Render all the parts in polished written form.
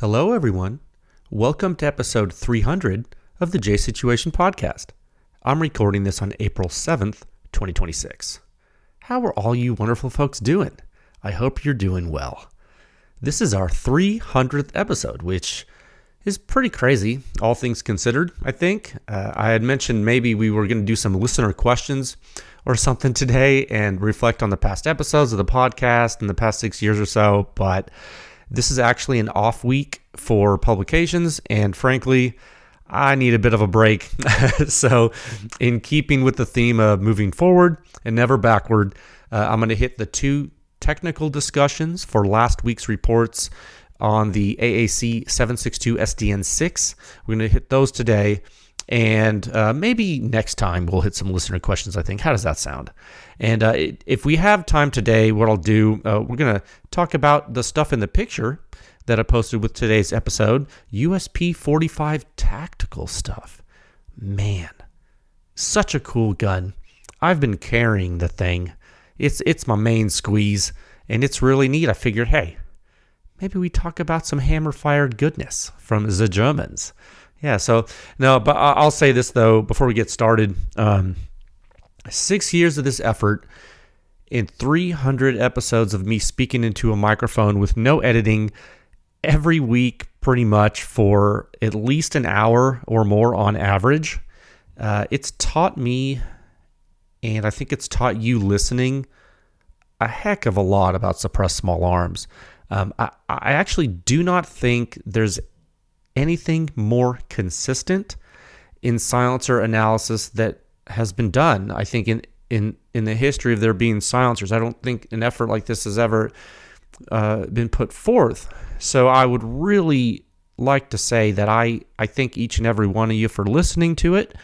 Hello, everyone. Welcome to episode 300 of the J Situation Podcast. I'm recording this on April 7th, 2026. How are all you wonderful folks doing? I hope you're doing well. This is our 300th episode, which is pretty crazy, all things considered, I think. I had mentioned maybe we were going to do some listener questions or something today and reflect on the past episodes of the podcast in the past 6 years or so, but this is actually an off week for publications, and frankly, I need a bit of a break. So in keeping with the theme of moving forward and never backward, I'm going to hit the two technical discussions for last week's reports on the AAC 762 SDN 6. We're going to hit those today, and maybe next time we'll hit some listener questions, I think. How does that sound? And if we have time today, what I'll do, we're going to talk about the stuff in the picture that I posted with today's episode, USP 45 tactical stuff. Man, such a cool gun. I've been carrying the thing. It's my main squeeze, and it's really neat. I figured, hey, maybe we talk about some hammer-fired goodness from the Germans. Yeah, so, no, but I'll say this, though, before we get started. 6 years of this effort in 300 episodes of me speaking into a microphone with no editing every week pretty much for at least an hour or more on average. It's taught me, and I think it's taught you listening, a heck of a lot about suppressed small arms. I actually do not think there's anything more consistent in silencer analysis that has been done. I think in the history of there being silencers, I don't think an effort like this has ever been put forth. So I would really like to say that I thank each and every one of you for listening to it.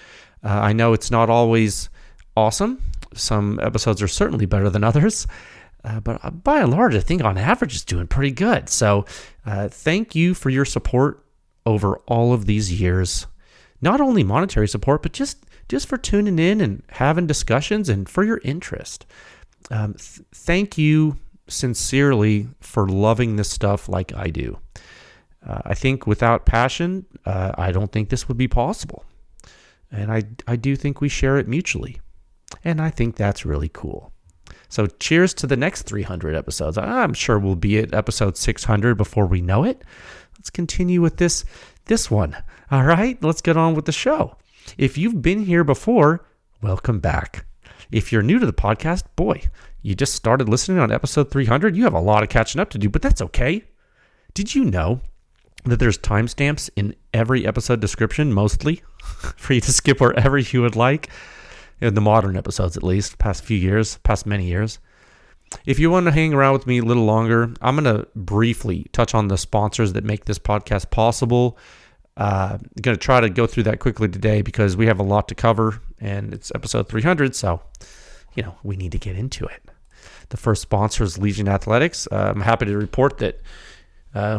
I know it's not always awesome. Some episodes are certainly better than others. But by and large, I think on average it's doing pretty good. So thank you for your support over all of these years. Not only monetary support, but just for tuning in and having discussions and for your interest. Thank you sincerely for loving this stuff like I do. I think without passion, I don't think this would be possible. And I do think we share it mutually. And I think that's really cool. So cheers to the next 300 episodes. I'm sure we'll be at episode 600 before we know it. Let's continue with this one. All right, let's get on with the show. If you've been here before, welcome back. If you're new to the podcast, boy, you just started listening on episode 300. You have a lot of catching up to do, but that's okay. Did you know that there's timestamps in every episode description, mostly, for you to skip wherever you would like? In the modern episodes, at least, past many years. If you want to hang around with me a little longer, I'm going to briefly touch on the sponsors that make this podcast possible. I'm going to try to go through that quickly today because we have a lot to cover, and it's episode 300, so, we need to get into it. The first sponsor is Legion Athletics. I'm happy to report that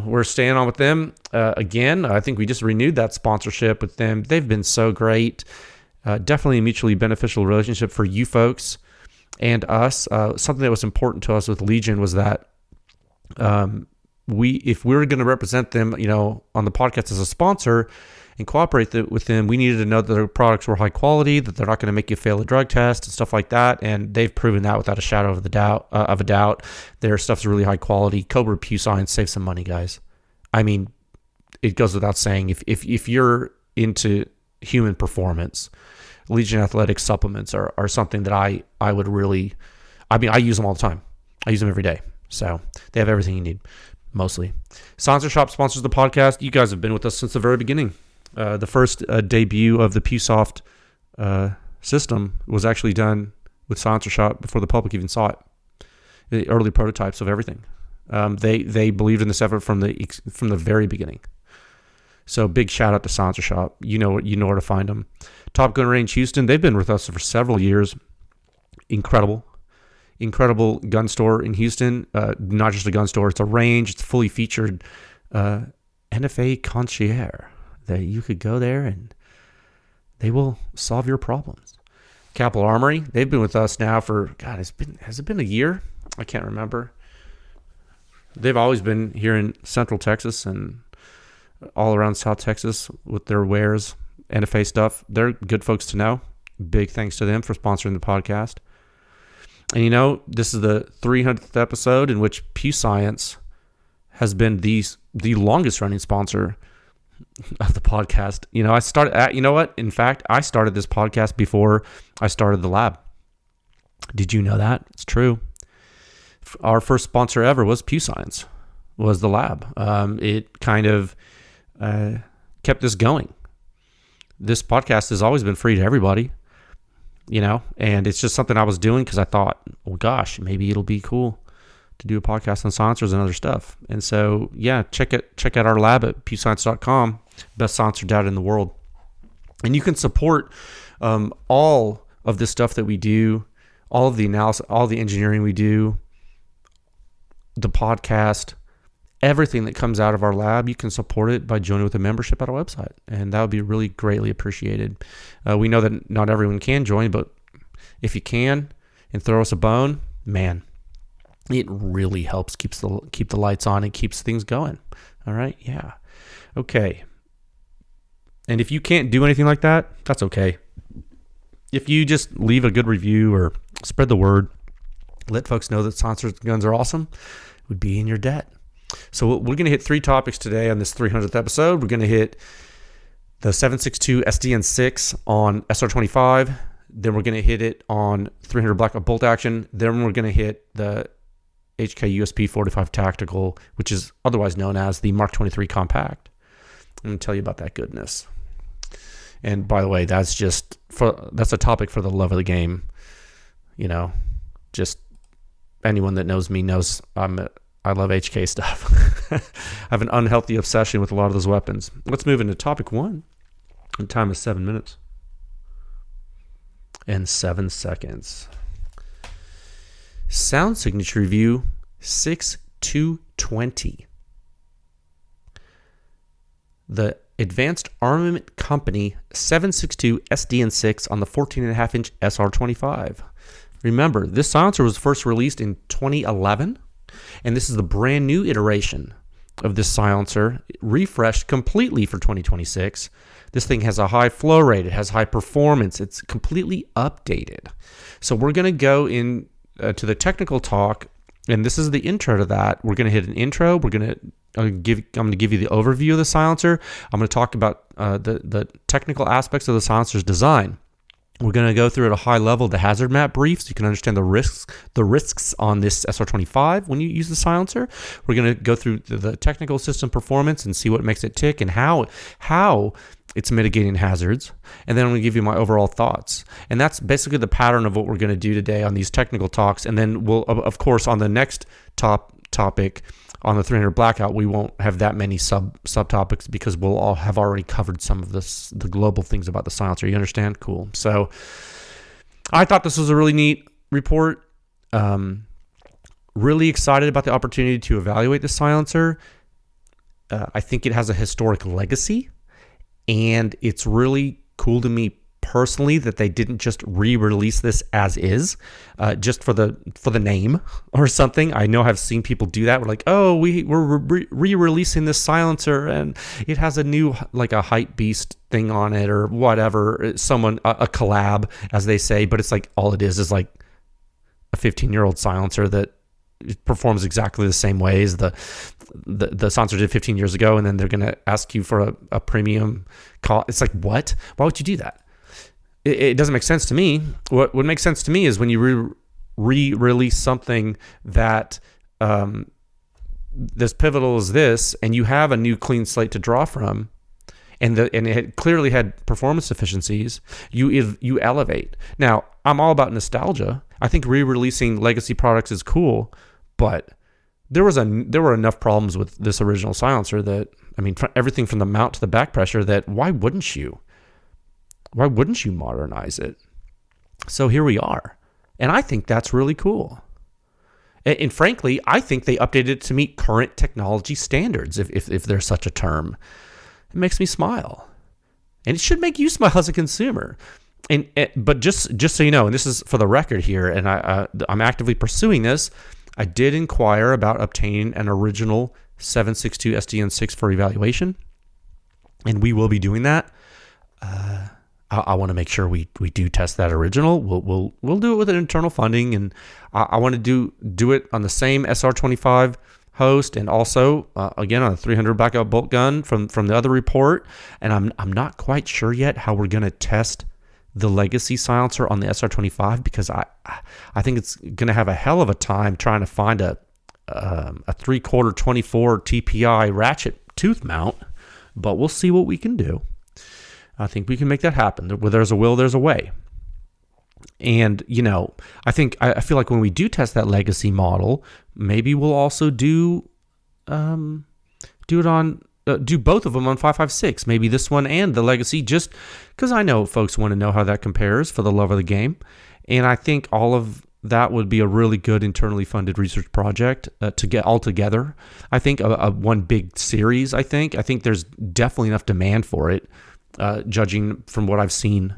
we're staying on with them again. I think we just renewed that sponsorship with them. They've been so great. Definitely a mutually beneficial relationship for you folks and us. Something that was important to us with Legion was that if we were going to represent them, on the podcast as a sponsor and cooperate with them, we needed to know that their products were high quality, that they're not going to make you fail a drug test and stuff like that. And they've proven that without a shadow of a doubt. Their stuff's really high quality. Cobra Pew Science, save some money, guys. I mean, it goes without saying, if you're into human performance, Legion Athletics supplements are something that I would really, I use them all the time. I use them every day. So they have everything you need, mostly. Silencer Shop sponsors the podcast. You guys have been with us since the very beginning. The first debut of the PewSoft system was actually done with Silencer Shop before the public even saw it. The early prototypes of everything. They believed in this effort from the very beginning. So big shout out to Silencer Shop. You know where to find them. Top Gun Range Houston. They've been with us for several years. Incredible gun store in Houston. Not just a gun store. It's a range. It's fully featured NFA concierge that you could go there and they will solve your problems. Capital Armory. They've been with us now for, has it been a year? I can't remember. They've always been here in Central Texas, and all around South Texas with their wares, NFA stuff. They're good folks to know. Big thanks to them for sponsoring the podcast. And this is the 300th episode in which Pew Science has been the longest running sponsor of the podcast. I started in fact, I started this podcast before I started the lab. Did you know that? It's true. Our first sponsor ever was Pew Science, was the lab. It kind of kept this going. This podcast has always been free to everybody, and it's just something I was doing because I thought, well, gosh, maybe it'll be cool to do a podcast on silencers and other stuff. And so, yeah, check out our lab at pewscience.com, best silencer data in the world. And you can support all of this stuff that we do, all of the analysis, all the engineering we do, the podcast, everything that comes out of our lab. You can support it by joining with a membership at our website, and that would be really greatly appreciated. We know that not everyone can join, but if you can and throw us a bone, man, it really helps keep the lights on and keeps things going. All right, yeah, okay. And if you can't do anything like that, that's okay. If you just leave a good review or spread the word, let folks know that silencers and guns are awesome, it would be in your debt. So we're going to hit 3 topics today on this 300th episode. We're going to hit the 762 SDN 6 on SR25. Then we're going to hit it on 300 blackout bolt action. Then we're going to hit the HK USP 45 Tactical, which is otherwise known as the MK23 Compact. I'm going to tell you about that goodness. And by the way, that's a topic for the love of the game. Just anyone that knows me knows I love HK stuff. I have an unhealthy obsession with a lot of those weapons. Let's move into topic 1. The time is 7 minutes and 7 seconds. Sound signature review 6220. The Advanced Armament Company 762 SDN6 on the 14.5-inch SR25. Remember, this silencer was first released in 2011, and this is the brand new iteration of this silencer, refreshed completely for 2026. This thing has a high flow rate. It has high performance. It's completely updated. So we're going to go in to the technical talk, and this is the intro to that. We're going to hit an intro. I'm going to give you the overview of the silencer. I'm going to talk about the technical aspects of the silencer's design. We're going to go through at a high level the hazard map brief so you can understand the risks on this SR25 when you use the silencer. We're going to go through the technical system performance and see what makes it tick and how it's mitigating hazards. And then I'm going to give you my overall thoughts. And that's basically the pattern of what we're going to do today on these technical talks. And then we'll, of course, on the next topic, on the 300 blackout, we won't have that many subtopics because we'll all have already covered some of the global things about the silencer. You understand? Cool. So I thought this was a really neat report. Really excited about the opportunity to evaluate the silencer. I think it has a historic legacy, and it's really cool to me personally that they didn't just re-release this as is, just for the name or something. I know I've seen people do that. We're like, oh, we're re-releasing this silencer and it has a new, like a hype beast thing on it or whatever. A collab, as they say, but it's like all it is like a 15-year-old silencer that performs exactly the same way as the silencer did 15 years ago, and then they're going to ask you for a premium call. It's like, what? Why would you do that? It doesn't make sense to me. What makes sense to me is when you re-release something that this pivotal as this, and you have a new clean slate to draw from, and it clearly had performance deficiencies, you elevate. Now, I'm all about nostalgia. I think re-releasing legacy products is cool, but there were enough problems with this original silencer that, I mean, everything from the mount to the back pressure, that why wouldn't you modernize it? So here we are. And I think that's really cool. And frankly, I think they updated it to meet current technology standards, if there's such a term. It makes me smile. And it should make you smile as a consumer. But just so you know, and this is for the record here, and I'm actively pursuing this, I did inquire about obtaining an original 762 SDN6 for evaluation. and we will be doing that. I want to make sure we do test that original. We'll do it with an internal funding, and I want to do it on the same SR25 host, and also again on a 300 blackout bolt gun from the other report. And I'm not quite sure yet how we're going to test the legacy silencer on the SR25, because I think it's going to have a hell of a time trying to find a 3/4 24 TPI ratchet tooth mount, but we'll see what we can do. I think we can make that happen. Where there's a will, there's a way. And, I feel like when we do test that legacy model, maybe we'll also do both of them on 5.56. Maybe this one and the legacy, just because I know folks want to know how that compares for the love of the game. And I think all of that would be a really good internally funded research project to get all together. I think a one big series. I think there's definitely enough demand for it. Judging from what I've seen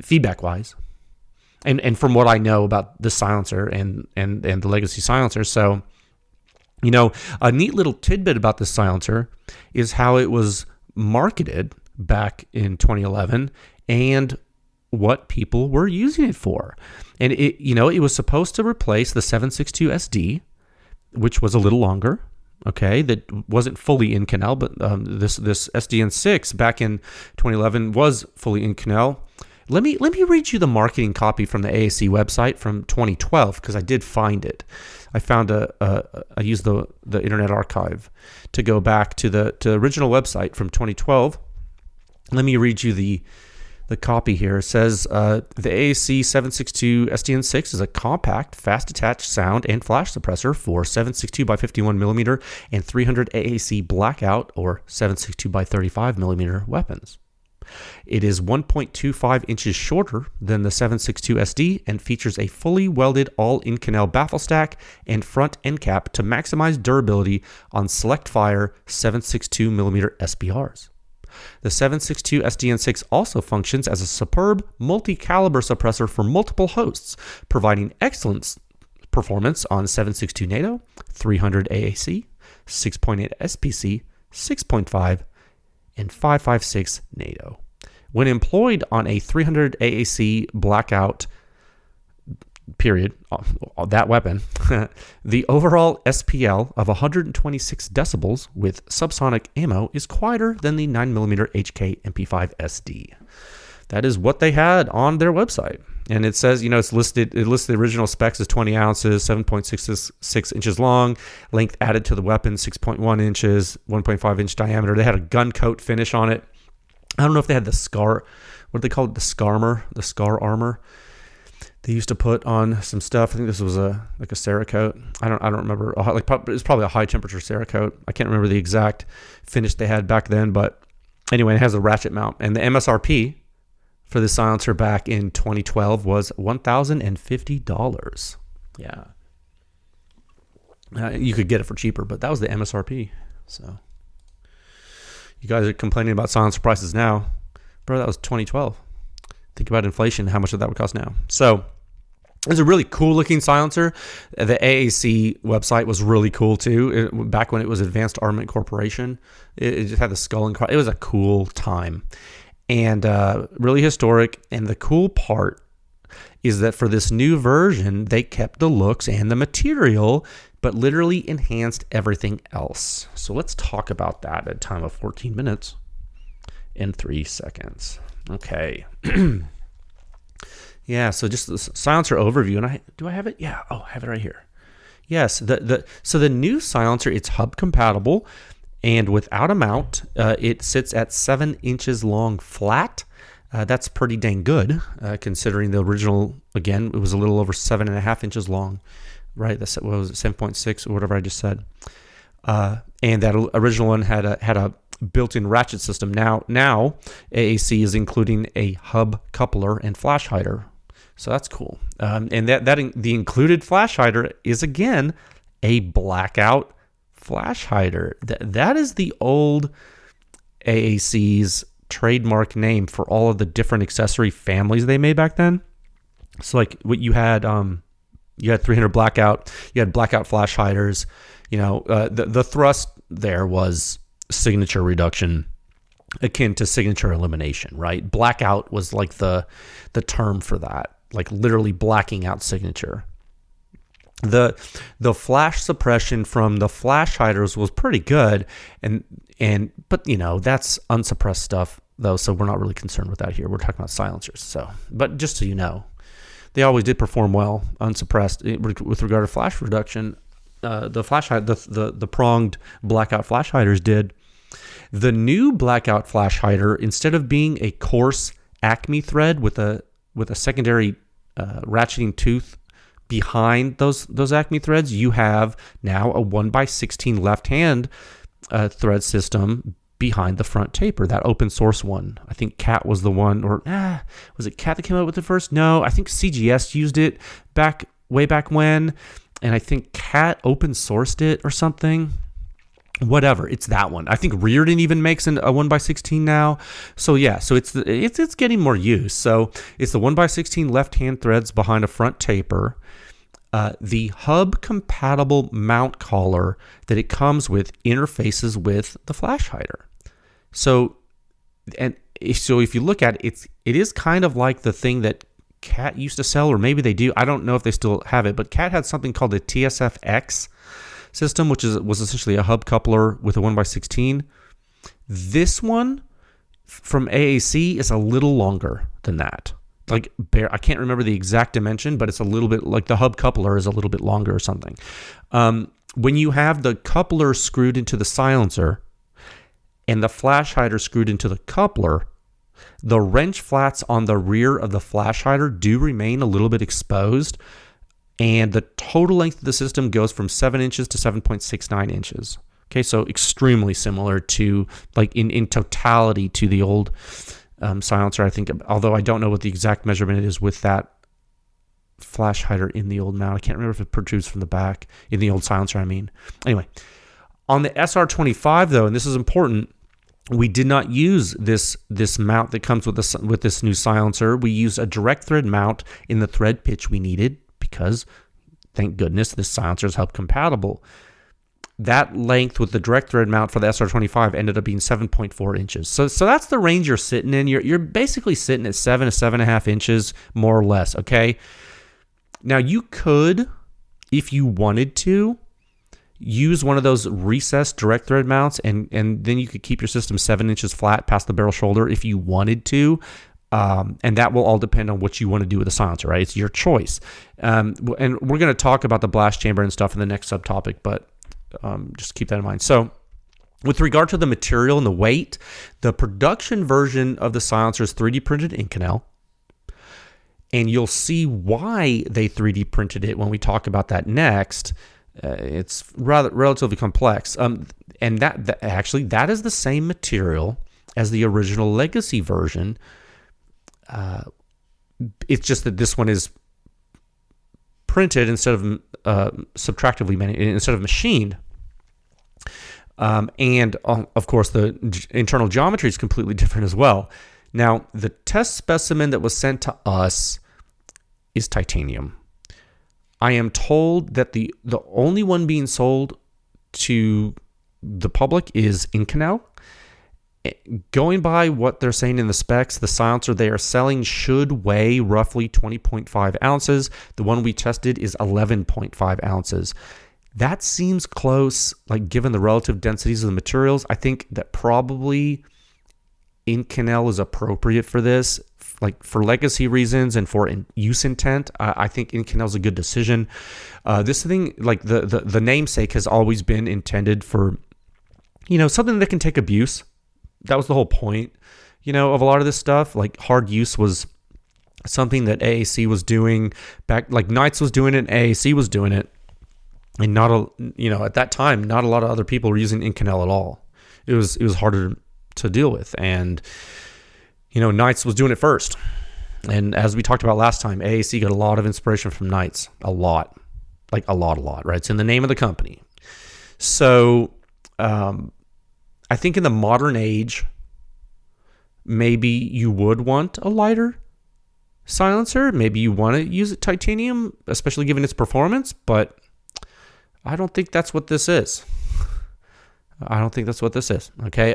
feedback-wise, and from what I know about the silencer and the legacy silencer. So, a neat little tidbit about the silencer is how it was marketed back in 2011 and what people were using it for. And it was supposed to replace the 7.62 SD, which was a little longer. Okay, that wasn't fully in canal, but this SDN 6 back in 2011 was fully in canal. Let me read you the marketing copy from the AAC website from 2012, because I did find it. I found I used the Internet Archive to go back to the original website from 2012. Let me read you the copy here. It says the AAC 7.62 SDN6 is a compact, fast-attached sound and flash suppressor for 7.62 by 51 millimeter and 300 AAC blackout or 7.62 by 35 millimeter weapons. It is 1.25 inches shorter than the 7.62 SD and features a fully welded all-in-canal baffle stack and front end cap to maximize durability on select fire 7.62 millimeter SBRs. The 7.62 SDN6 also functions as a superb multi-caliber suppressor for multiple hosts, providing excellent performance on 7.62 NATO, 300 AAC, 6.8 SPC, 6.5, and 5.56 NATO. When employed on a 300 AAC blackout period, that weapon, the overall SPL of 126 decibels with subsonic ammo is quieter than the 9mm HK MP5 SD. That is what they had on their website. And it says, it lists the original specs as 20 ounces, 7.66 inches long, length added to the weapon, 6.1 inches, 1.5 inch diameter. They had a gun coat finish on it. I don't know if they had the scar, what do they call it? The scar armor. They used to put on some stuff. I think this was a Cerakote. I don't remember. It's probably a high temperature Cerakote. I can't remember the exact finish they had back then, but anyway, it has a ratchet mount. And the MSRP for the silencer back in 2012 was $1,050. Yeah, you could get it for cheaper, but that was the MSRP. So you guys are complaining about silencer prices now, bro. That was 2012. Think about inflation, how much of that would cost now. So it's a really cool looking silencer. The AAC website was really cool too. Back when it was Advanced Armament Corporation, it just had the skull and cross. It was a cool time and really historic. And the cool part is that for this new version, they kept the looks and the material, but literally enhanced everything else. So let's talk about that at a time of 14 minutes and 3 seconds. Okay. Yeah, so just the silencer overview, and do I have it? Yeah, I have it right here. Yes, so the new silencer, it's hub compatible, and without a mount, it sits at 7 inches long flat. That's pretty dang good, considering the original, again, it was a little over 7.5 inches long, right? That's what was it, 7.6 or whatever I just said. And that original one had a built-in ratchet system. Now AAC is including a hub coupler and flash hider, so that's cool. And the included flash hider is again a blackout flash hider. That is the old AAC's trademark name for all of the different accessory families they made back then. So like what you had 300 blackout, you had blackout flash hiders. The thrust there was signature reduction akin to signature elimination, right? Blackout was like the term for that, like literally blacking out signature. The flash suppression from the flash hiders was pretty good, but that's unsuppressed stuff though, so we're not really concerned with that here. We're talking about silencers. So, but just so you know, they always did perform well unsuppressed with regard to flash reduction. The pronged blackout flash hiders did. The new blackout flash hider, instead of being a coarse Acme thread with a secondary ratcheting tooth behind those Acme threads, you have now a 1x16 left-hand thread system behind the front taper, that open source one. I think Cat was the one, or was it Cat that came out with it first? No, I think CGS used it way back when, and I think Cat open sourced it or something. Whatever, it's that one. I think Reardon even makes a 1x16 now. So yeah, so it's getting more use. So it's the 1x16 left-hand threads behind a front taper. The hub compatible mount collar that it comes with interfaces with the flash hider. So if you look at it, it is kind of like the thing that Cat used to sell, or maybe they do. I don't know if they still have it, but Cat had something called the TSF-X system, which was essentially a hub coupler with a 1x16. This one from AAC is a little longer than that. Like, I can't remember the exact dimension, but it's a little bit like the hub coupler is a little bit longer or something. When you have the coupler screwed into the silencer and the flash hider screwed into the coupler, the wrench flats on the rear of the flash hider do remain a little bit exposed, and the total length of the system goes from 7 inches to 7.69 inches. Okay, so extremely similar to, like, in totality to the old silencer, I think, although I don't know what the exact measurement is with that flash hider in the old mount. I can't remember if it protrudes from the back in the old silencer, I mean. Anyway, on the SR25, though, and this is important, we did not use this mount that comes with this new silencer. We used a direct thread mount in the thread pitch we needed because, thank goodness, this silencer is hub compatible. That length with the direct thread mount for the SR25 ended up being 7.4 inches. So that's the range you're sitting in. You're basically sitting at 7 to 7.5 inches, more or less, okay? Now, you could, if you wanted to, use one of those recessed direct thread mounts, and then you could keep your system 7 inches flat past the barrel shoulder if you wanted to. And that will all depend on what you want to do with the silencer, right? It's your choice. And we're going to talk about the blast chamber and stuff in the next subtopic, but just keep that in mind. So with regard to the material and the weight, the production version of the silencer is 3D printed Inconel. And you'll see why they 3D printed it when we talk about that next. It's relatively complex. And that is the same material as the original Legacy version. It's just that this one is printed instead of instead of machined. And of course, the internal geometry is completely different as well. Now, the test specimen that was sent to us is titanium. I am told that the only one being sold to the public is Inconel. Going by what they're saying in the specs, the silencer they are selling should weigh roughly 20.5 ounces. The one we tested is 11.5 ounces. That seems close, like given the relative densities of the materials. I think that probably Inconel is appropriate for this, like for legacy reasons and for use intent. I think Inconel is a good decision. This thing, like the namesake, has always been intended for, something that can take abuse. That was the whole point, of a lot of this stuff. Like hard use was something that AAC was doing back, like Knights was doing it, and AAC was doing it. And at that time, not a lot of other people were using Inconel at all. It was harder to deal with. And, Knights was doing it first. And as we talked about last time, AAC got a lot of inspiration from Knights. A lot, right? It's in the name of the company. So, I think in the modern age, maybe you would want a lighter silencer. Maybe you want to use titanium, especially given its performance, but I don't think that's what this is. I don't think that's what this is. Okay.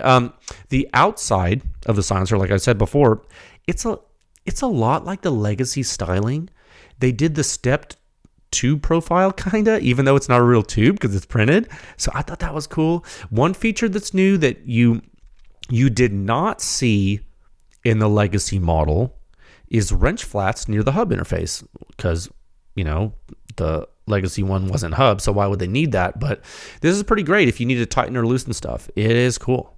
The outside of the silencer, like I said before, it's a lot like the legacy styling. They did the stepped tube profile kinda, even though it's not a real tube because it's printed. So I thought that was cool. One feature that's new that you did not see in the legacy model is wrench flats near the hub interface, because the legacy one wasn't hub, so why would they need that? But this is pretty great if you need to tighten or loosen stuff. It is cool.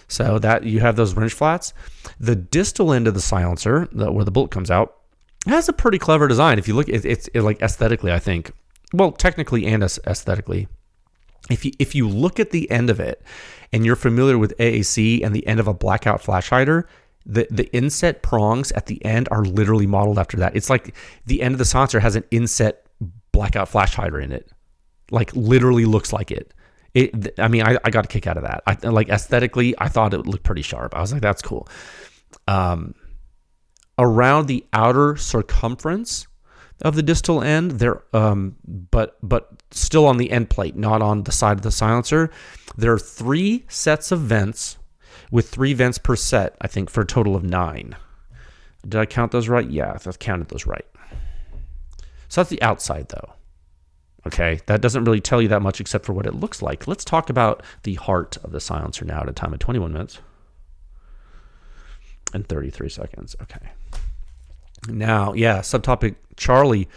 So that you have those wrench flats. The distal end of the silencer, where the bolt comes out, has a pretty clever design. If you look, it's like aesthetically, I think. Well, technically and aesthetically. If you look at the end of it, and you're familiar with AAC and the end of a blackout flash hider, the inset prongs at the end are literally modeled after that. It's like the end of the silencer has an inset blackout flash hider in it. Like literally looks like it. I got a kick out of that. Like aesthetically, I thought it looked pretty sharp. I was like, that's cool. Around the outer circumference of the distal end, there, but still on the end plate, not on the side of the silencer, there are 3 sets of vents with 3 vents per set, I think, for a total of 9. Did I count those right? Yeah, I've counted those right. So that's the outside, though. Okay, that doesn't really tell you that much except for what it looks like. Let's talk about the heart of the silencer now at a time of 21 minutes and 33 seconds. Okay. Now, subtopic Charlie,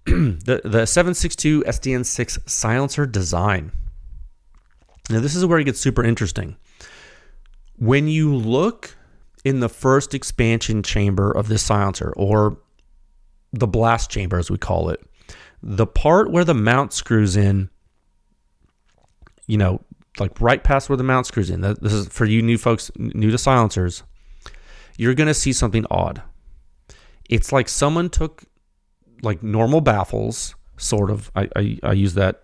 the 762 SDN6 silencer design. Now, this is where it gets super interesting. When you look in the first expansion chamber of this silencer, or the blast chamber as we call it, the part where the mount screws in, like right past where the mount screws in, this is for you new folks, new to silencers, you're going to see something odd. It's like someone took like normal baffles, sort of, I use that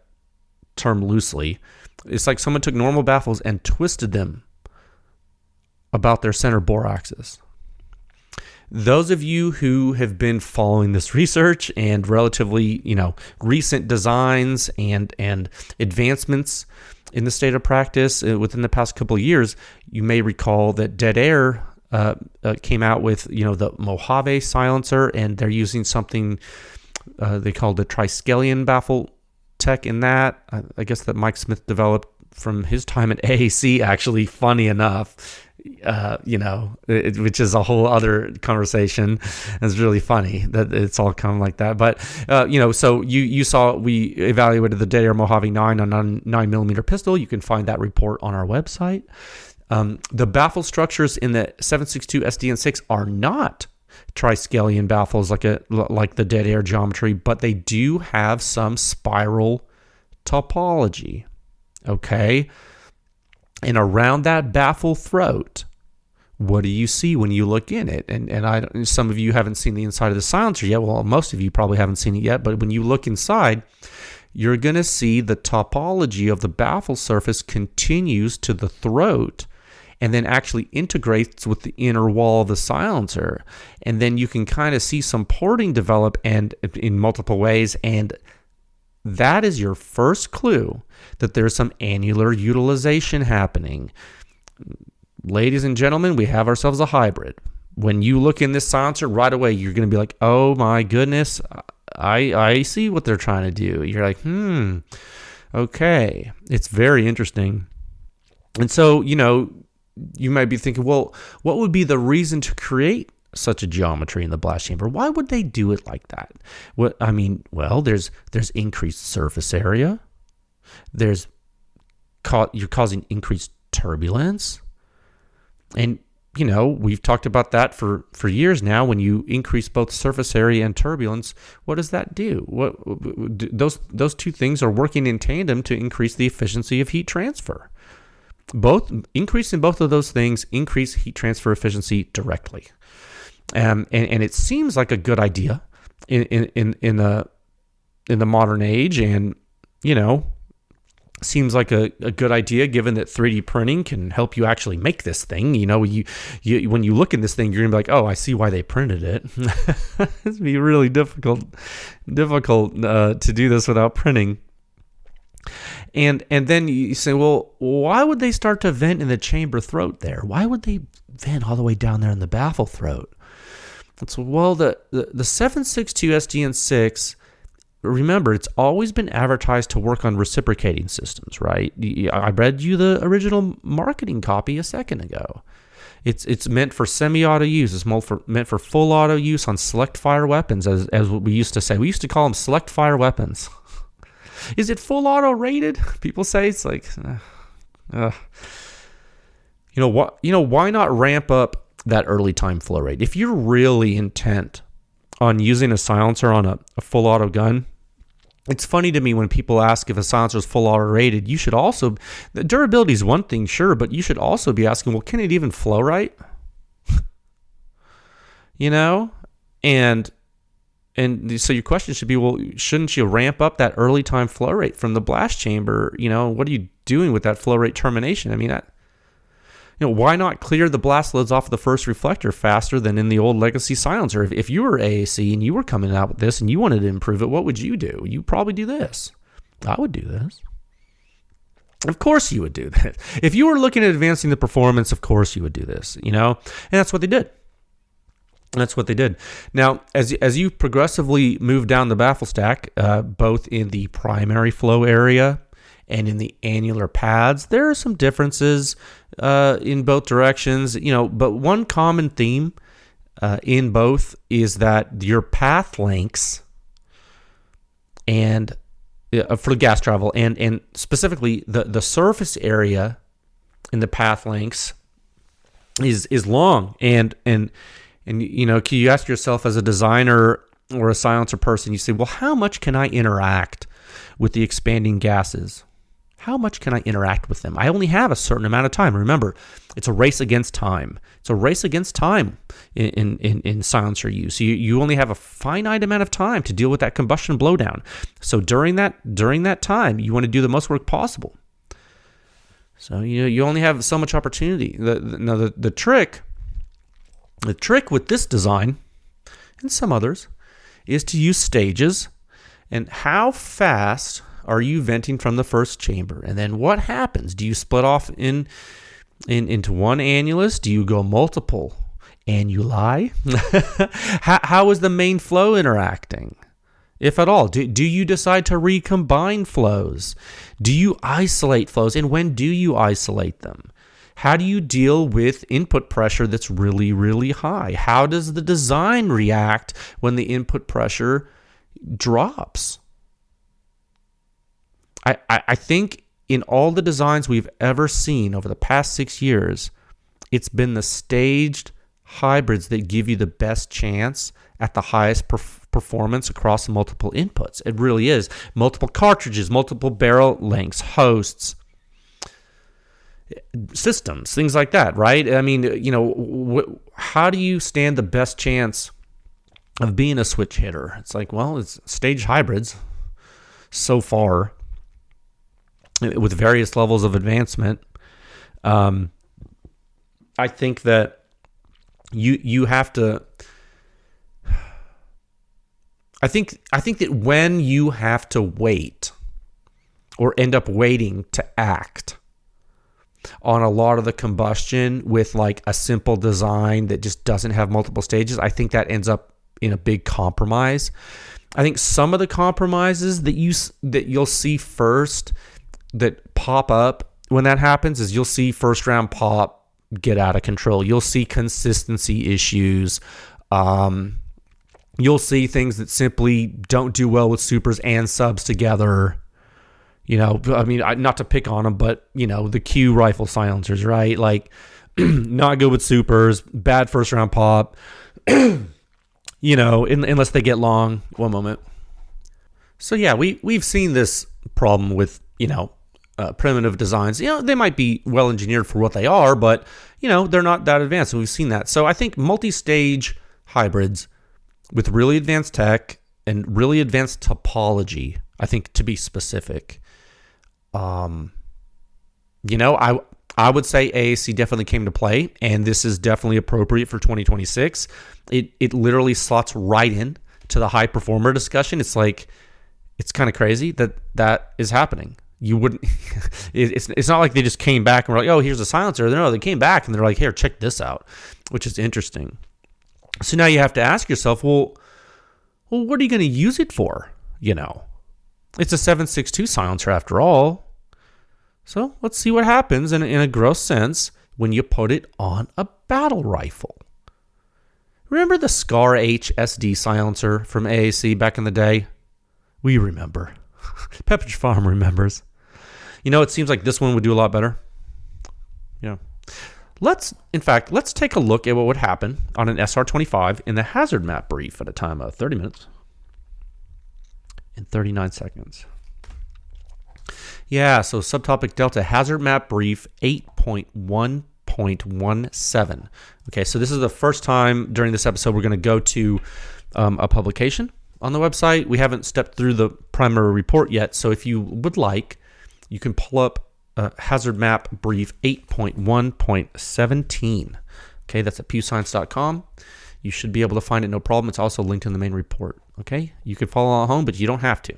term loosely. It's like someone took normal baffles and twisted them about their center bore axis. Those of you who have been following this research and relatively, recent designs and advancements in the state of practice within the past couple of years, you may recall that Dead Air came out with, the Mojave silencer, and they're using something they call the Triskelion baffle tech in that. I guess that Mike Smith developed from his time at AAC, actually, funny enough. Which is a whole other conversation. It's really funny that it's all come like that. But, so you saw we evaluated the Dead Air Mojave 9 on a 9mm pistol. You can find that report on our website. The baffle structures in the 762 SDN6 are not Triskelion baffles like the Dead Air geometry, but they do have some spiral topology. Okay. And around that baffle throat, what do you see when you look in it? And some of you haven't seen the inside of the silencer yet. Well, most of you probably haven't seen it yet. But when you look inside, you're going to see the topology of the baffle surface continues to the throat and then actually integrates with the inner wall of the silencer. And then you can kind of see some porting develop and in multiple ways. And that is your first clue that there's some annular utilization happening. Ladies and gentlemen, we have ourselves a hybrid. When you look in this silencer, right away, you're going to be like, oh my goodness, I see what they're trying to do. You're like, okay. It's very interesting. And so, you might be thinking, well, what would be the reason to create such a geometry in the blast chamber? Why would they do it like that? There's increased surface area. You're causing increased turbulence. And, we've talked about that for years now. When you increase both surface area and turbulence, what does that do? Those two things are working in tandem to increase the efficiency of heat transfer. Increase in both of those things increase heat transfer efficiency directly. And it seems like a good idea in the modern age, and seems like a good idea given that 3D printing can help you actually make this thing. When you look in this thing, you're gonna be like, oh, I see why they printed it. It'd be really difficult to do this without printing. And then you say, well, why would they start to vent in the chamber throat there? Why would they vent all the way down there in the baffle throat? It's, well, the 762 SDN6, remember, it's always been advertised to work on reciprocating systems, right? I read you the original marketing copy a second ago. It's meant for semi-auto use. It's meant for full auto use on select fire weapons, as what we used to say. We used to call them select fire weapons. Is it full auto rated? People say it's like, why not ramp up that early time flow rate? If you're really intent on using a silencer on a full auto gun, it's funny to me when people ask if a silencer is full auto rated. You should also, the durability is one thing, sure, but you should also be asking, well, can it even flow right? And so your question should be, well, shouldn't you ramp up that early time flow rate from the blast chamber? What are you doing with that flow rate termination? I mean, why not clear the blast loads off of the first reflector faster than in the old legacy silencer? If you were AAC and you were coming out with this and you wanted to improve it, what would you do? You'd probably do this. I would do this. Of course you would do this. If you were looking at advancing the performance, of course you would do this, and that's what they did. Now, as you progressively move down the baffle stack, both in the primary flow area and in the annular pads, there are some differences in both directions, but one common theme in both is that your path lengths and for gas travel and specifically the surface area in the path lengths is long and you ask yourself as a designer or a silencer person, you say, well, how much can I interact with the expanding gases? How much can I interact with them? I only have a certain amount of time. Remember, it's a race against time. It's a race against time in silencer use. You only have a finite amount of time to deal with that combustion blowdown. So during that time, you want to do the most work possible. So you only have so much opportunity. The trick with this design and some others is to use stages. And how fast are you venting from the first chamber? And then what happens? Do you split off into one annulus? Do you go multiple annuli? How is the main flow interacting, if at all? Do you decide to recombine flows? Do you isolate flows? And when do you isolate them? How do you deal with input pressure that's really, really high? How does the design react when the input pressure drops? I think in all the designs we've ever seen over the past 6 years, it's been the staged hybrids that give you the best chance at the highest performance across multiple inputs. It really is. Multiple cartridges, multiple barrel lengths, hosts, systems, things like that, right? I mean, how do you stand the best chance of being a switch hitter? It's like, well, it's staged hybrids so far with various levels of advancement. I think that you have to. I think that when you have to wait or end up waiting to act on a lot of the combustion with like a simple design that just doesn't have multiple stages, I think that ends up in a big compromise. I think some of the compromises that you'll see first that pop up when that happens is you'll see first round pop get out of control. You'll see consistency issues. You'll see things that simply don't do well with supers and subs together. I mean, not to pick on them, but, the Q rifle silencers, right? Like, not good with supers, bad first round pop, unless they get long. One moment. So, yeah, we've seen this problem with, primitive designs. They might be well engineered for what they are, but, they're not that advanced. And we've seen that. So I think multi-stage hybrids with really advanced tech and really advanced topology, I think, to be specific, I would say AAC definitely came to play, and this is definitely appropriate for 2026. It literally slots right in to the high performer discussion. It's like, it's kind of crazy that is happening. You wouldn't. It's not like they just came back and were like, oh, here's a silencer. No, they came back and they're like, here, check this out, which is interesting. So now you have to ask yourself, well, what are you going to use it for? It's a 7.62 silencer after all. So let's see what happens in a gross sense when you put it on a battle rifle. Remember the Scar H SD silencer from AAC back in the day? We remember. Pepperidge Farm remembers. It seems like this one would do a lot better. Yeah. Let's take a look at what would happen on an SR25 in the hazard map brief at a time of 30 minutes and 39 seconds. Yeah, so subtopic Delta hazard map brief 8.1.17. Okay, so this is the first time during this episode we're going to go to a publication on the website. We haven't stepped through the primary report yet, so if you would like, you can pull up hazard map brief 8.1.17. Okay, that's at pewscience.com. You should be able to find it no problem. It's also linked in the main report. Okay, you can follow along home, but you don't have to.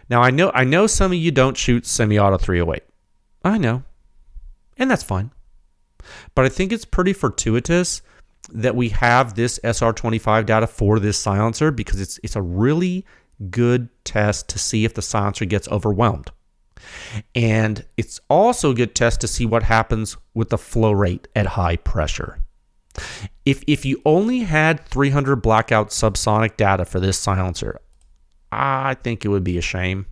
Now, I know some of you don't shoot semi-auto 308. I know, and that's fine. But I think it's pretty fortuitous that we have this SR25 data for this silencer because it's a really good test to see if the silencer gets overwhelmed. And it's also a good test to see what happens with the flow rate at high pressure. If you only had 300 blackout subsonic data for this silencer, I think it would be a shame.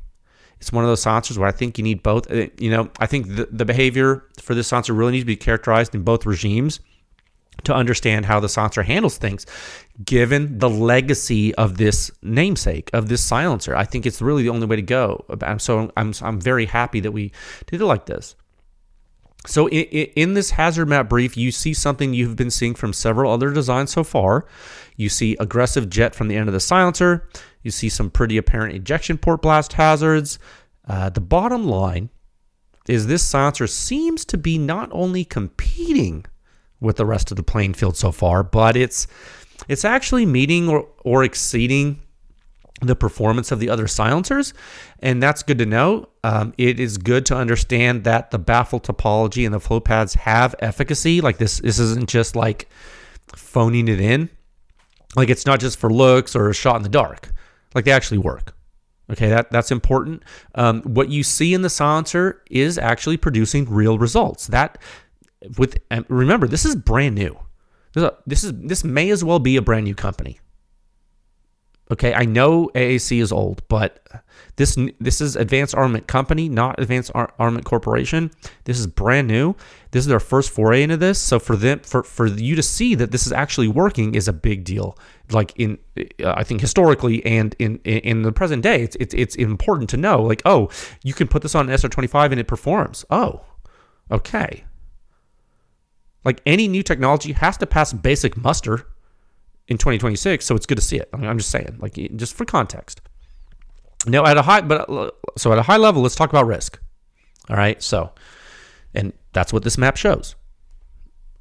It's one of those silencers where I think you need both. I think the behavior for this silencer really needs to be characterized in both regimes to understand how the silencer handles things, given the legacy of this namesake, of this silencer. I think it's really the only way to go. So I'm very happy that we did it like this. So in this hazard map brief, you see something you've been seeing from several other designs so far. You see aggressive jet from the end of the silencer. You see some pretty apparent ejection port blast hazards. The bottom line is this silencer seems to be not only competing with the rest of the playing field so far, but it's actually meeting or exceeding the performance of the other silencers, and that's good to know. It is good to understand that the baffle topology and the flow pads have efficacy. Like this isn't just like phoning it in. Like it's not just for looks or a shot in the dark. Like they actually work. Okay, that's important. What you see in the silencer is actually producing real results. Remember, this is brand new. This may as well be a brand new company. Okay, I know AAC is old, but this is Advanced Armament Company, not Advanced Armament Corporation. This is brand new. This is their first foray into this. So for you to see that this is actually working is a big deal. Like I think historically and in the present day, it's important to know. Like, oh, you can put this on an SR25 and it performs. Oh, okay. Like any new technology has to pass basic muster in 2026, so it's good to see it. I'm just saying, like, just for context. Now, at a high level, let's talk about risk. All right, and that's what this map shows.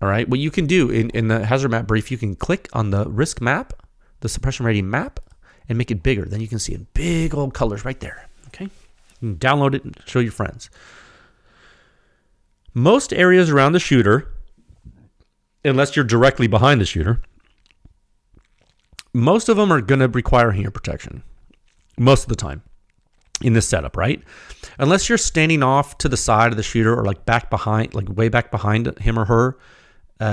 All right, what you can do in the hazard map brief, you can click on the risk map, the suppression rating map, and make it bigger. Then you can see in big old colors right there. Okay, you can download it and show your friends. Most areas around the shooter, unless you're directly behind the shooter, most of them are going to require hanger protection most of the time in this setup, right? Unless you're standing off to the side of the shooter or like back behind, like way back behind him or her,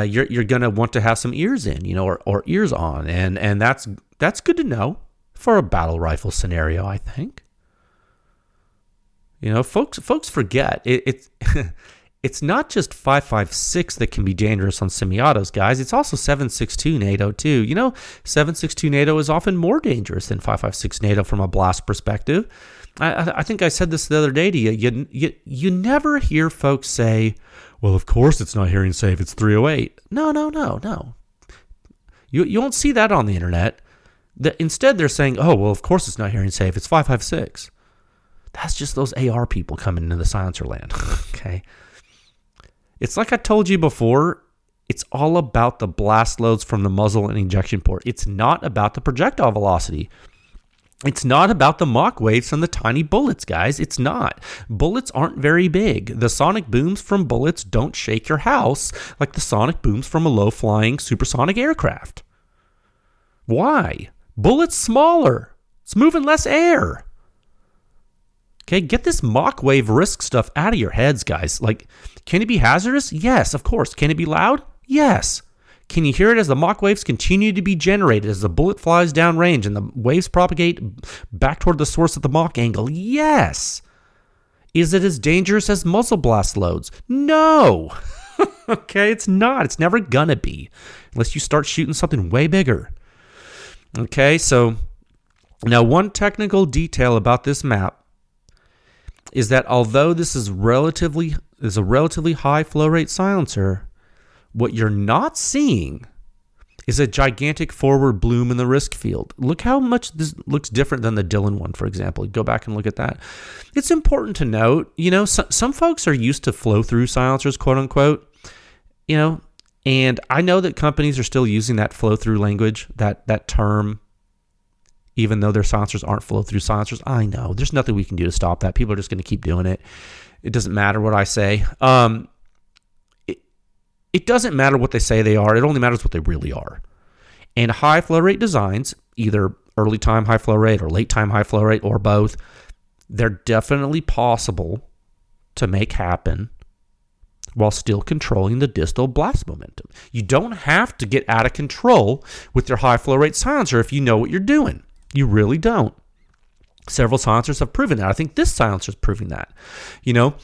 you're going to want to have some ears in, or ears on. And that's good to know for a battle rifle scenario, I think. Folks forget it's not just 5.56 that can be dangerous on semi-autos, guys. It's also 7.62 NATO too. 7.62 NATO is often more dangerous than 5.56 NATO from a blast perspective. I think I said this the other day to you. You never hear folks say, well, of course it's not hearing safe. It's 308. No. You won't see that on the internet. Instead, they're saying, oh, well, of course it's not hearing safe. It's 5.56. That's just those AR people coming into the silencer land. Okay. It's like I told you before, it's all about the blast loads from the muzzle and ejection port. It's not about the projectile velocity. It's not about the Mach waves from the tiny bullets, guys. It's not. Bullets aren't very big. The sonic booms from bullets don't shake your house like the sonic booms from a low-flying supersonic aircraft. Why? Bullets smaller. It's moving less air. Okay, get this Mach wave risk stuff out of your heads, guys. Like, can it be hazardous? Yes, of course. Can it be loud? Yes. Can you hear it as the Mach waves continue to be generated as the bullet flies downrange and the waves propagate back toward the source at the Mach angle? Yes. Is it as dangerous as muzzle blast loads? No. Okay, it's not. It's never gonna be unless you start shooting something way bigger. Okay, so now one technical detail about this map is that although this is a relatively high flow rate silencer, what you're not seeing is a gigantic forward bloom in the risk field. Look how much this looks different than the Dylan one, for example. Go back and look at that. It's important to note, some folks are used to flow-through silencers, quote unquote, and I know that companies are still using that flow-through language, that term, even though their silencers aren't flow-through silencers. I know. There's nothing we can do to stop that. People are just going to keep doing it. It doesn't matter what I say. It doesn't matter what they say they are. It only matters what they really are. And high flow rate designs, either early time high flow rate or late time high flow rate or both, they're definitely possible to make happen while still controlling the distal blast momentum. You don't have to get out of control with your high flow rate silencer if you know what you're doing. You really don't. Several silencers have proven that. I think this silencer is proving that. Now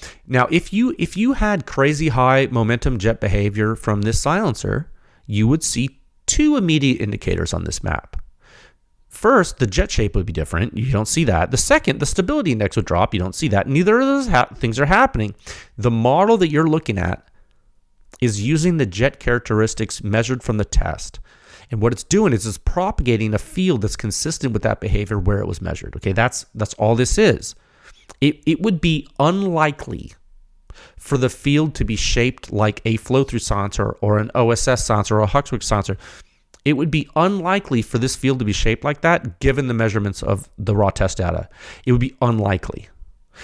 if you had crazy high momentum jet behavior from this silencer, you would see two immediate indicators on this map. First, the jet shape would be different. You don't see that. The second, the stability index would drop. You don't see that. Neither of those things are happening. The model that you're looking at is using the jet characteristics measured from the test. And what it's doing is it's propagating a field that's consistent with that behavior where it was measured. Okay, that's all this is. It would be unlikely for the field to be shaped like a flow-through silencer or an OSS silencer or a Huxwick silencer. It would be unlikely for this field to be shaped like that given the measurements of the raw test data. It would be unlikely.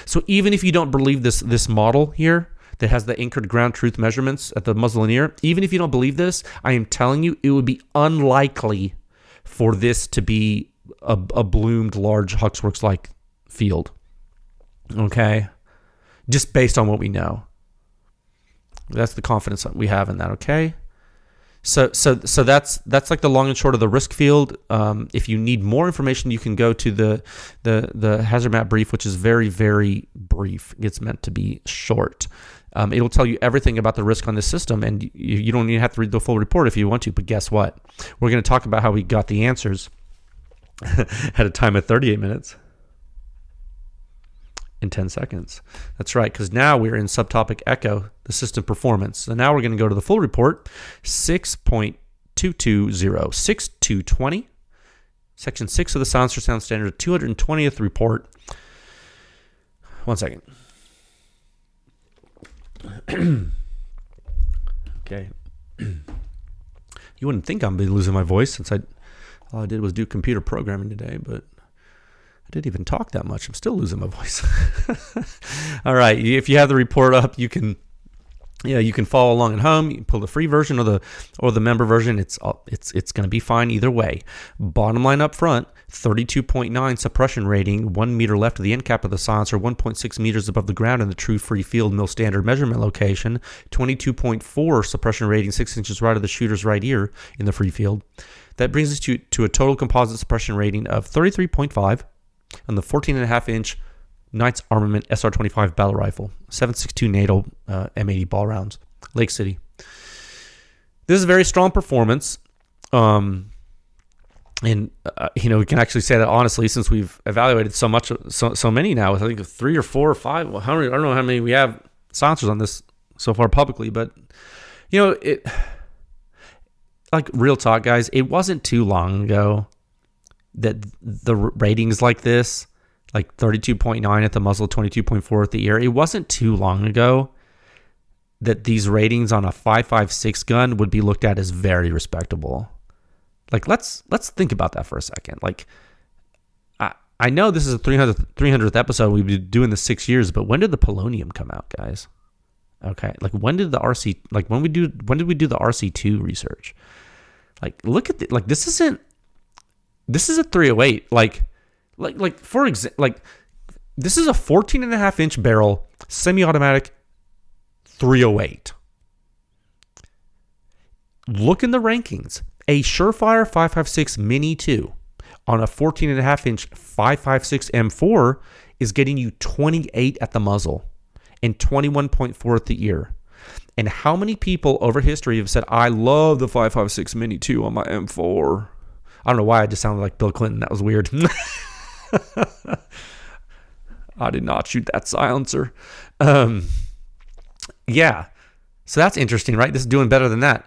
So even if you don't believe this model here, that has the anchored ground truth measurements at the muzzle and ear, even if you don't believe this, I am telling you it would be unlikely for this to be a bloomed large Huxworks-like field. Okay? Just based on what we know. That's the confidence that we have in that, okay? So that's like the long and short of the risk field. If you need more information, you can go to the hazard map brief, which is very, very brief. It's meant to be short. It'll tell you everything about the risk on this system, and you don't even have to read the full report if you want to. But guess what? We're going to talk about how we got the answers at a time of 38 minutes and 10 seconds. That's right, because now we're in subtopic echo, the system performance. So now we're going to go to the full report, 6.220, 6220, section 6 of the Silencer Sound Standard, 220th report. 1 second. Okay. You wouldn't think I'm losing my voice since all I did was do computer programming today, but I didn't even talk that much. I'm still losing my voice. All right. If you have the report up, you can follow along at home. You can pull the free version or the member version. It's going to be fine either way. Bottom line up front, 32.9 suppression rating, 1 meter left of the end cap of the silencer, 1.6 meters above the ground in the true free field mill standard measurement location, 22.4 suppression rating, 6 inches right of the shooter's right ear in the free field. That brings us to a total composite suppression rating of 33.5 on the 14.5-inch Knights Armament SR-25 battle rifle, 7.62 NATO M80 ball rounds, Lake City. This is a very strong performance. And we can actually say that honestly, since we've evaluated so many now, I think 3 or 4 or 5. Well, I don't know how many we have silencers on this so far publicly, but it, like real talk, guys, it wasn't too long ago that the ratings like this, like 32.9 at the muzzle, 22.4 at the ear, it wasn't too long ago that these ratings on a 5.56 gun would be looked at as very respectable. Like, let's think about that for a second. Like, I know this is a 300th episode. We've been doing this 6 years, but when did the polonium come out, guys? Okay, like when did the RC, like when did we do the RC2 research? Like, look at this is a 308. Like for example, like this is a 14.5-inch barrel semi-automatic 308. Look in the rankings. A Surefire 5.56 Mini 2 on a 14.5-inch 5.56 M4 is getting you 28 at the muzzle and 21.4 at the ear. And how many people over history have said, I love the 5.56 Mini 2 on my M4? I don't know why I just sounded like Bill Clinton. That was weird. I did not shoot that silencer. Yeah. So that's interesting, right? This is doing better than that.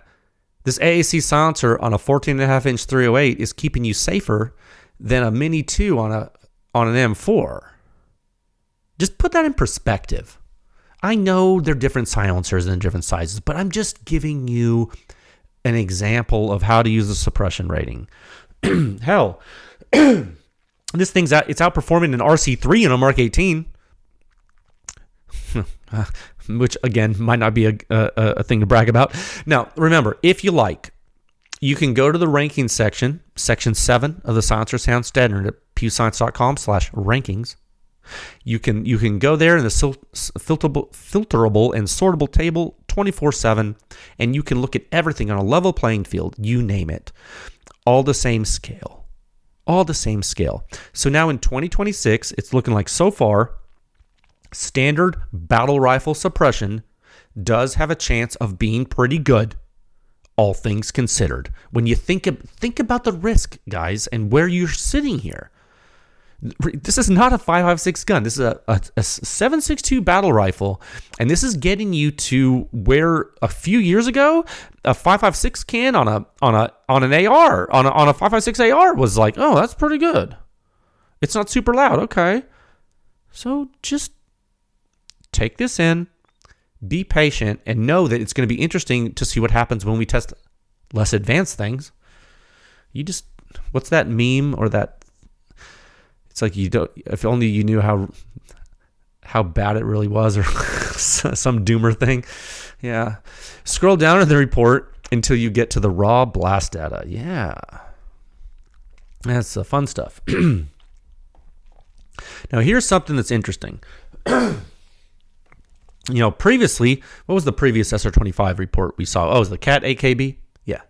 This AAC silencer on a 14.5-inch 308 is keeping you safer than a Mini 2 on an M4. Just put that in perspective. I know they're different silencers and different sizes, but I'm just giving you an example of how to use the suppression rating. Hell, this thing's it's outperforming an RC3 and a Mark 18, which again might not be a thing to brag about. Now, remember, if you like, you can go to the ranking section 7 of the Silencer Sound Standard at pewscience.com/rankings. You can go there in the filterable and sortable table 24/7, and you can look at everything on a level playing field. You name it, all the same scale, So now in 2026, it's looking like so far, standard battle rifle suppression does have a chance of being pretty good, all things considered. When you think about the risk, guys, and where you're sitting here. This is not a 5.56 gun. This is a 7.62 battle rifle, and this is getting you to where a few years ago a 5.56 can on an AR on a 5.56 AR was like, oh, that's pretty good. It's not super loud. Okay, so just take this in, be patient, and know that it's going to be interesting to see what happens when we test less advanced things. What's that meme or that? It's like if only you knew how bad it really was, or some doomer thing. Yeah. Scroll down in the report until you get to the raw blast data. Yeah. That's the fun stuff. Now, here's something that's interesting. Previously, what was the previous SR25 report we saw? Oh, it was the CAT AKB? Yeah.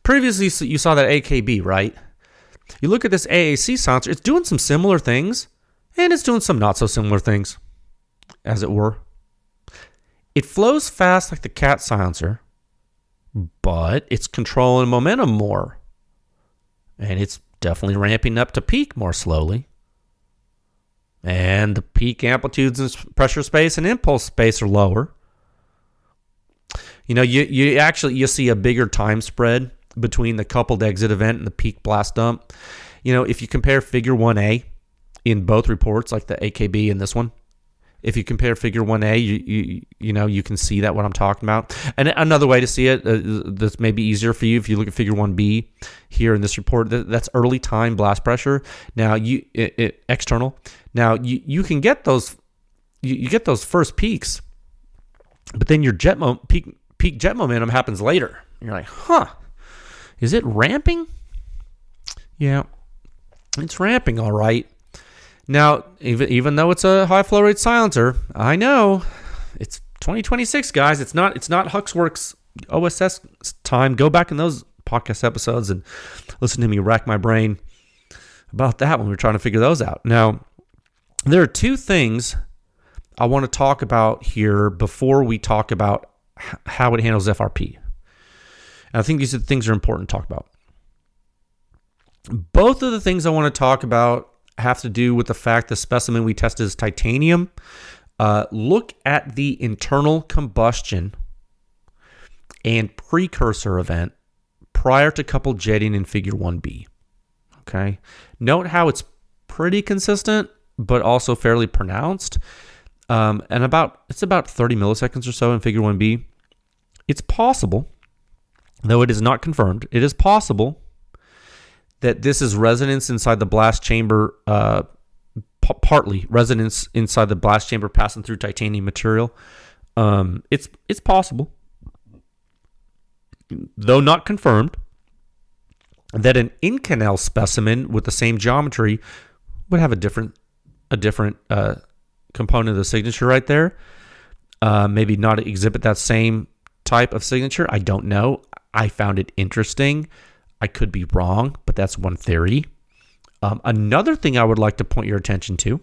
Previously, you saw that AKB, right? You look at this AAC silencer, it's doing some similar things, and it's doing some not so similar things, as it were. It flows fast like the CAT silencer, but it's controlling momentum more. And it's definitely ramping up to peak more slowly. And the peak amplitudes and pressure space and impulse space are lower. You see a bigger time spread between the coupled exit event and the peak blast dump. If you compare figure 1A in both reports, like the AKB and this one, if you compare figure 1A, you can see that what I'm talking about. And another way to see it that's maybe easier for you, if you look at figure 1B here in this report, that's early time blast pressure. Now external. Now you can get those, you get those first peaks, but then your peak jet momentum happens later. You're like, is it ramping? Yeah, it's ramping all right. Now, even though it's a high flow rate silencer, I know it's 2026, guys. It's not Huxworks OSS time. Go back in those podcast episodes and listen to me rack my brain about that when we were trying to figure those out. Now, there are two things I want to talk about here before we talk about how it handles FRP. And I think these things are important to talk about. Both of the things I want to talk about have to do with the fact the specimen we tested is titanium. Look at the internal combustion and precursor event prior to coupled jetting in figure 1B. Okay. Note how it's pretty consistent, but also fairly pronounced. And it's about 30 milliseconds or so in figure 1B. It's possible, though it is not confirmed, it is possible that this is resonance inside the blast chamber, partly resonance inside the blast chamber passing through titanium material. It's possible, though not confirmed, that an in-canal specimen with the same geometry would have a different component of the signature right there. Maybe not exhibit that same type of signature. I don't know. I found it interesting. I could be wrong, but that's one theory. Another thing I would like to point your attention to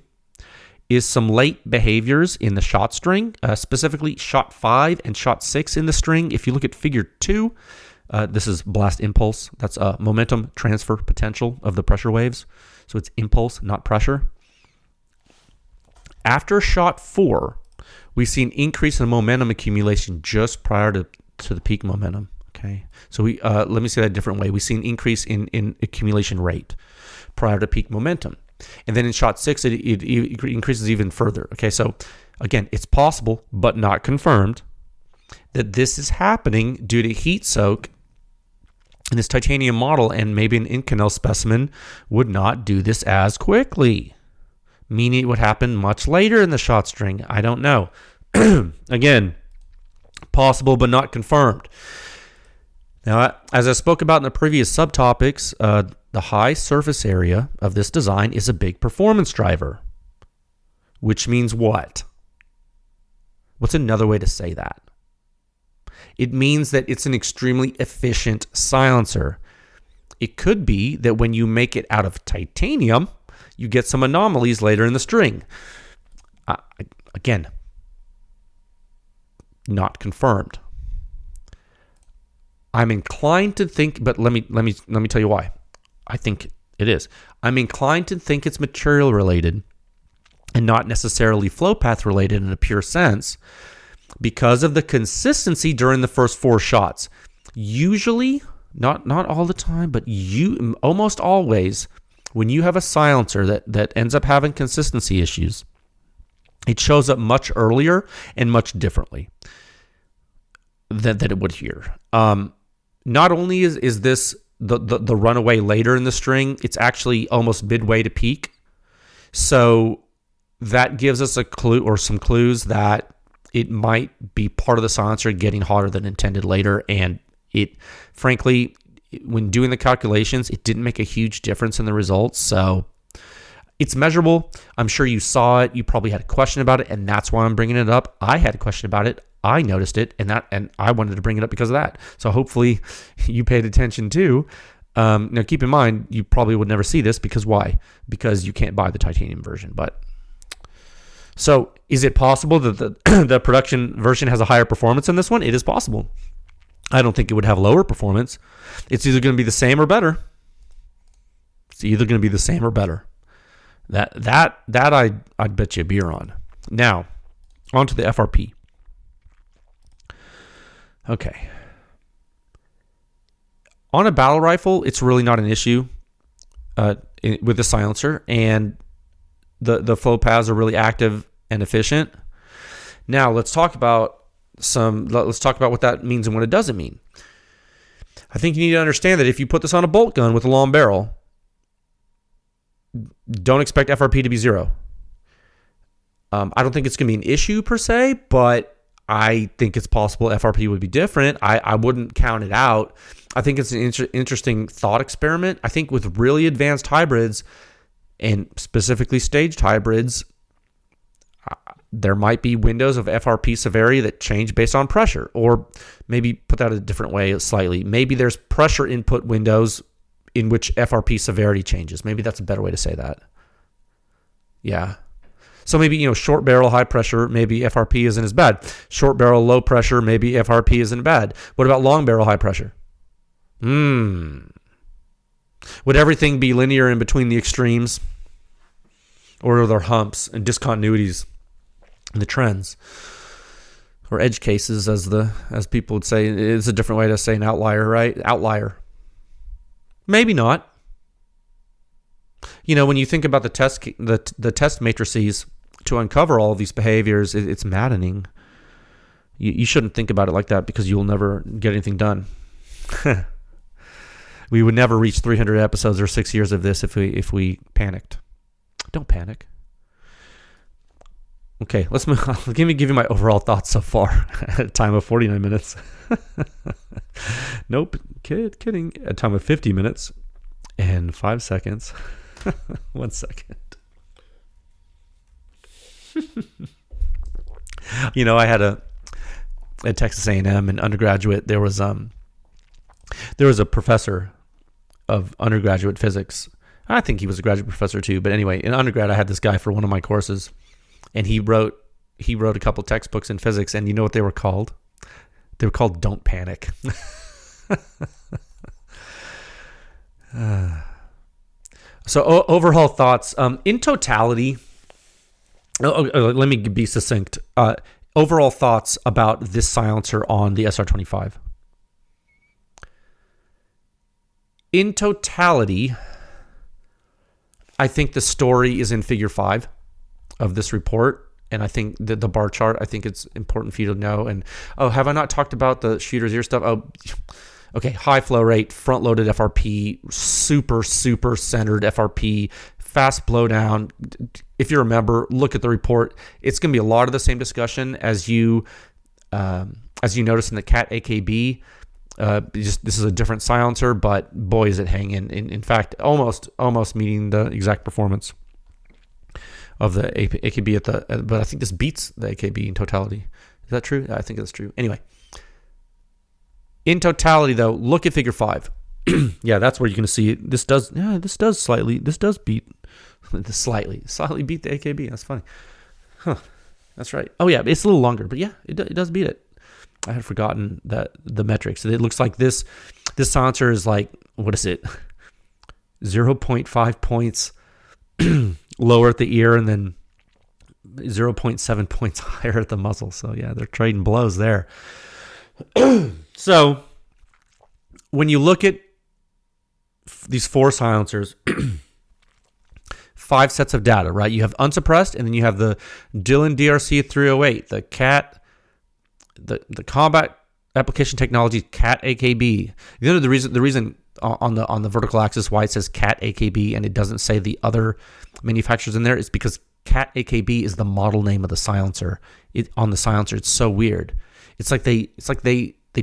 is some late behaviors in the shot string, specifically shot 5 and shot 6 in the string. If you look at figure 2, this is blast impulse. That's momentum transfer potential of the pressure waves. So it's impulse, not pressure. After shot 4, we see an increase in momentum accumulation just prior to the peak momentum. Okay, so let me say that a different way. We see an increase in accumulation rate prior to peak momentum. And then in shot 6, it increases even further. Okay, so again, it's possible, but not confirmed, that this is happening due to heat soak in this titanium model, and maybe an in-canal specimen would not do this as quickly, meaning it would happen much later in the shot string. I don't know. Again, possible, but not confirmed. Now, as I spoke about in the previous subtopics, the high surface area of this design is a big performance driver, which means what? What's another way to say that? It means that it's an extremely efficient silencer. It could be that when you make it out of titanium, you get some anomalies later in the string. Again, not confirmed. I'm inclined to think, but let me tell you why. I think it is. I'm inclined to think it's material related and not necessarily flow path related in a pure sense, because of the consistency during the first 4 shots. Usually, not all the time, but almost always, when you have a silencer that ends up having consistency issues, it shows up much earlier and much differently than it would here. Not only is this the runaway later in the string, it's actually almost midway to peak. So that gives us a clue or some clues that it might be part of the silencer getting hotter than intended later. And it, frankly, when doing the calculations, it didn't make a huge difference in the results. So it's measurable. I'm sure you saw it. You probably had a question about it, and that's why I'm bringing it up. I had a question about it. I noticed it, and I wanted to bring it up because of that. So hopefully you paid attention too. Now keep in mind, you probably would never see this because why? Because you can't buy the titanium version. But so is it possible that the production version has a higher performance than this one? It is possible. I don't think it would have lower performance. It's either going to be the same or better. That I'd bet you a beer on. Now, on to the FRP. Okay. On a battle rifle, it's really not an issue with the silencer, and the flow paths are really active and efficient. Now, let's talk about what that means and what it doesn't mean. I think you need to understand that if you put this on a bolt gun with a long barrel, don't expect FRP to be 0. I don't think it's going to be an issue per se, but I think it's possible FRP would be different. I wouldn't count it out. I think it's an interesting thought experiment. I think with really advanced hybrids, and specifically staged hybrids, there might be windows of FRP severity that change based on pressure. Or maybe put that a different way slightly. Maybe there's pressure input windows in which FRP severity changes. Maybe that's a better way to say that. Yeah. So maybe, short barrel, high pressure, maybe FRP isn't as bad. Short barrel, low pressure, maybe FRP isn't bad. What about long barrel, high pressure? Would everything be linear in between the extremes? Or are there humps and discontinuities in the trends? Or edge cases, as people would say. It's a different way to say an outlier, right? Outlier. Maybe not. When you think about the test matrices to uncover all of these behaviors, it's maddening. You shouldn't think about it like that because you'll never get anything done. We would never reach 300 episodes or 6 years of this if we panicked. Don't panic. Okay, let's move on. Let me give you my overall thoughts so far at a time of 49 minutes. Nope, kidding. At a time of 50 minutes and 5 seconds. 1 second. I had at Texas A&M in undergraduate, there was a professor of undergraduate physics. I think he was a graduate professor too, but anyway, in undergrad I had this guy for one of my courses, and he wrote a couple textbooks in physics, and you know what they were called? They were called Don't Panic. So overall thoughts, in totality, let me be succinct. Overall thoughts about this silencer on the SR25. In totality, I think the story is in figure 5 of this report. And I think the bar chart, I think it's important for you to know. And, have I not talked about the shooter's ear stuff? Okay, high flow rate, front-loaded FRP, super, super centered FRP, fast blowdown. If you remember, look at the report. It's going to be a lot of the same discussion as you notice in the CAT AKB. This is a different silencer, but boy, is it hanging. In fact, almost meeting the exact performance of the AKB but I think this beats the AKB in totality. Is that true? I think that's true. Anyway, in totality though, look at figure 5. Yeah, that's where you're going to see it. This does beat slightly beat the AKB. That's funny. Huh. That's right. Oh yeah, it's a little longer, but yeah, it does beat it. I had forgotten the metrics. It looks like this silencer is like, what is it? 0.5 points lower at the ear, and then 0.7 points higher at the muzzle. So yeah, they're trading blows there. So when you look at these 4 silencers, 5 sets of data, right? You have unsuppressed, and then you have the Dillon DRC 308, the CAT, the Combat Application Technologies CAT AKB. You know the reason on the vertical axis why it says CAT AKB and it doesn't say the other manufacturers in there is because CAT AKB is the model name of the silencer. On the silencer, it's so weird. It's like they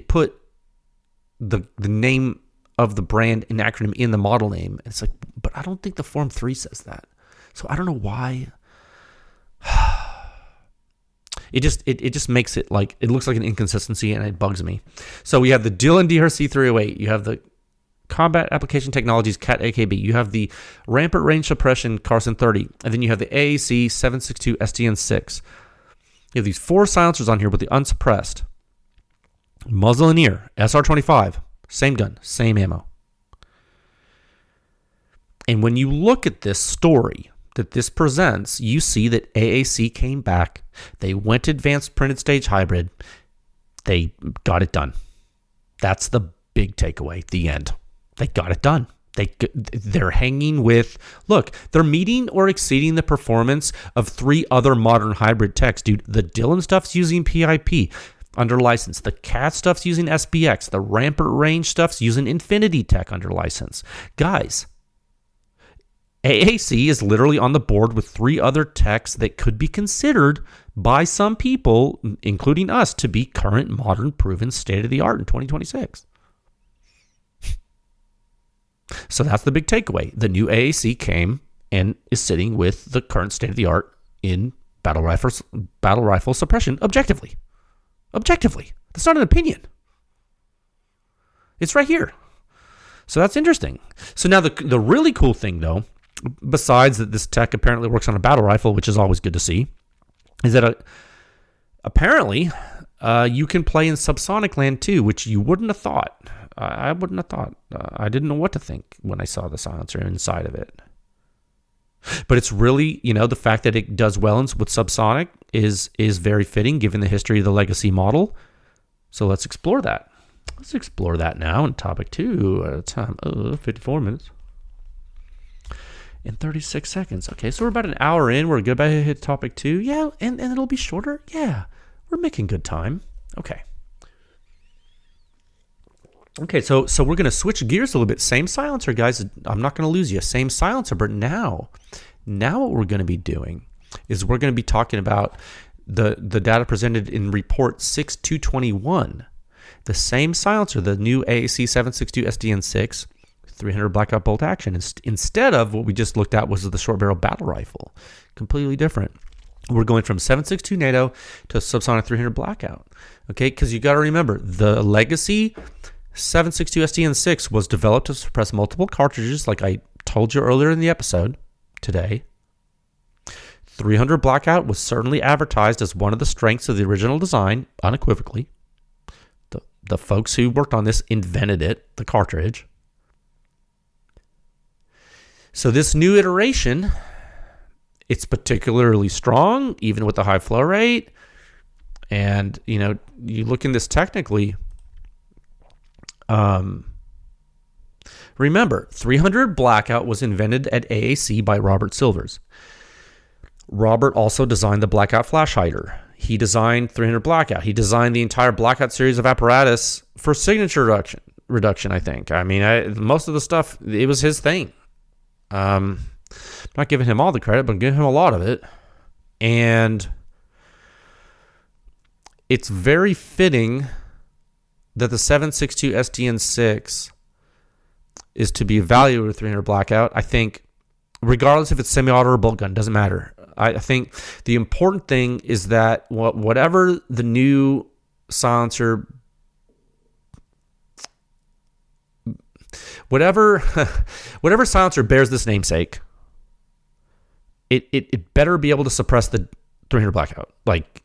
put the name of the brand and acronym in the model name. It's like, but I don't think the Form 3 says that. So I don't know why. It just makes it like, it looks like an inconsistency, and it bugs me. So we have the Dillon DRC 308. You have the Combat Application Technologies CAT AKB. You have the Rampart Range Suppression Carson 30. And then you have the AAC 762 SDN 6. You have these 4 silencers on here with the unsuppressed. Muzzle and ear, SR25. Same gun, same ammo. And when you look at this story that this presents, you see that AAC came back. They went advanced printed stage hybrid. They got it done. That's the big takeaway, the end. They got it done. They're hanging with, look, they're meeting or exceeding the performance of 3 other modern hybrid techs. Dude, the Dillon stuff's using PIP under license. The CAT stuff's using SBX. The Rampart Range stuff's using Infinity Tech under license. Guys, AAC is literally on the board with 3 other techs that could be considered by some people, including us, to be current, modern, proven, state-of-the-art in 2026. So that's the big takeaway. The new AAC came and is sitting with the current state-of-the-art in battle rifle suppression objectively. Objectively. That's not an opinion. It's right here. So that's interesting. So now the really cool thing, though, besides that this tech apparently works on a battle rifle, which is always good to see, is that apparently you can play in subsonic land too, which you wouldn't have thought. I wouldn't have thought. I didn't know what to think when I saw the silencer inside of it. But it's really, the fact that it does well with subsonic is very fitting given the history of the legacy model. So let's explore that. Let's explore that now in topic 2 at a time. 54 minutes. In 36 seconds. Okay, so we're about an hour in. We're good about to hit topic 2. Yeah, and it'll be shorter. Yeah, we're making good time. Okay. Okay, so we're going to switch gears a little bit. Same silencer, guys. I'm not going to lose you. Same silencer, but now what we're going to be doing is we're going to be talking about the data presented in report 6221. The same silencer, the new AAC 762 SDN6, 300 blackout bolt action. Instead of what we just looked at was the short barrel battle rifle. Completely different. We're going from 762 NATO to subsonic 300 blackout. Okay, because you got to remember, the legacy 762 SDN6 was developed to suppress multiple cartridges, like I told you earlier in the episode today. 300 blackout was certainly advertised as one of the strengths of the original design, unequivocally. The folks who worked on this invented it, the cartridge. So this new iteration, it's particularly strong, even with the high flow rate. And, you look in this technically. Remember, 300 blackout was invented at AAC by Robert Silvers. Robert also designed the blackout flash hider. He designed 300 blackout. He designed the entire blackout series of apparatus for signature reduction, I think. I mean, most of the stuff, it was his thing. Not giving him all the credit, but giving him a lot of it. And it's very fitting that the 762 SDN6 is to be evaluated with 300 blackout. I think, regardless if it's semi-auto or bolt gun, doesn't matter. I think the important thing is that whatever the new silencer, whatever silencer bears this namesake, it better be able to suppress the 300 blackout. Like,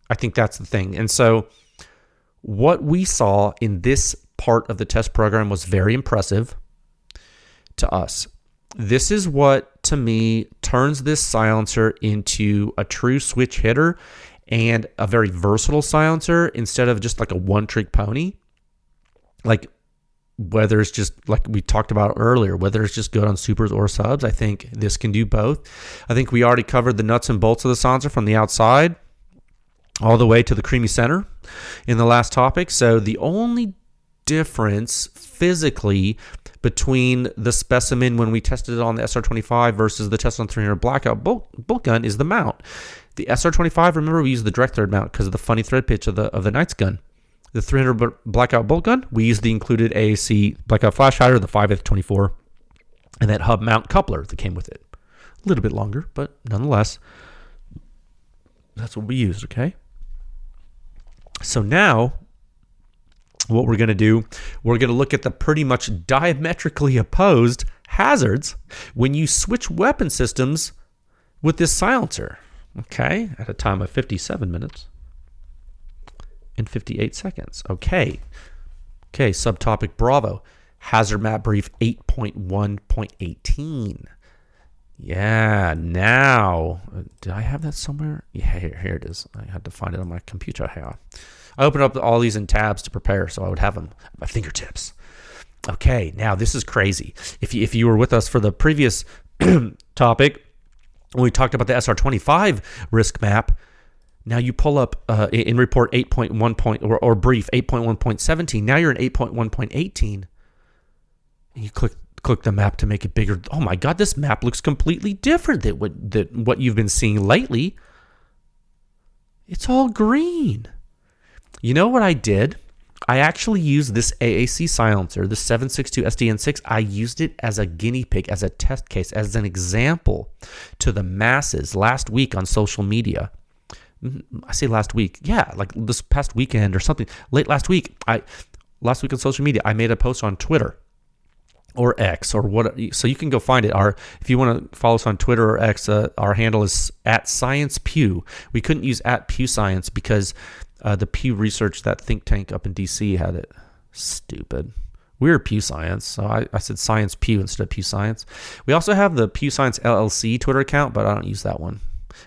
I think that's the thing. And so what we saw in this part of the test program was very impressive to us. This is what, to me, turns this silencer into a true switch hitter and a very versatile silencer instead of just like a one-trick pony. Like, whether it's just, like we talked about earlier, whether it's just good on supers or subs, I think this can do both. I think we already covered the nuts and bolts of the silencer from the outside all the way to the creamy center in the last topic. So the only difference physically between the specimen when we tested it on the SR25 versus the test on 300 blackout bolt gun is the mount. The SR25, remember, we used the direct thread mount because of the funny thread pitch of the Knights gun. The 300 blackout bolt gun, we used the included AAC blackout flash hider, the 5F24, and that hub mount coupler that came with it. A little bit longer, but nonetheless, that's what we used, okay? So now, what we're going to do, we're going to look at the pretty much diametrically opposed hazards when you switch weapon systems with this silencer, okay? At a time of 57 minutes and 58 seconds. Okay, subtopic Bravo, hazard map brief 8.1.18. Yeah, now, did I have that somewhere? Yeah, here it is. I had to find it on my computer here. I opened up all these in tabs to prepare, so I would have them at my fingertips. Okay, now this is crazy. If you were with us for the previous topic, when we talked about the SR25 risk map, now you pull up in report 8.1 or brief 8.1.17. Now you're in 8.1.18. And you click the map to make it bigger. Oh my God, this map looks completely different than what you've been seeing lately. It's all green. You know what I did? I actually used this AAC silencer, the 762 SDN6. I used it as a guinea pig, as a test case, as an example to the masses last week on social media. I say last week. Yeah, like this past weekend or something. Late last week. Last week on social media, I made a post on Twitter or X or what. So you can go find it. If you want to follow us on Twitter or X, our handle is @SciencePew. We couldn't use @PewScience because the Pew Research, that think tank up in DC, had it. Stupid. We're Pew Science, so I said Science Pew instead of Pew Science. We also have the Pew Science LLC Twitter account, but I don't use that one.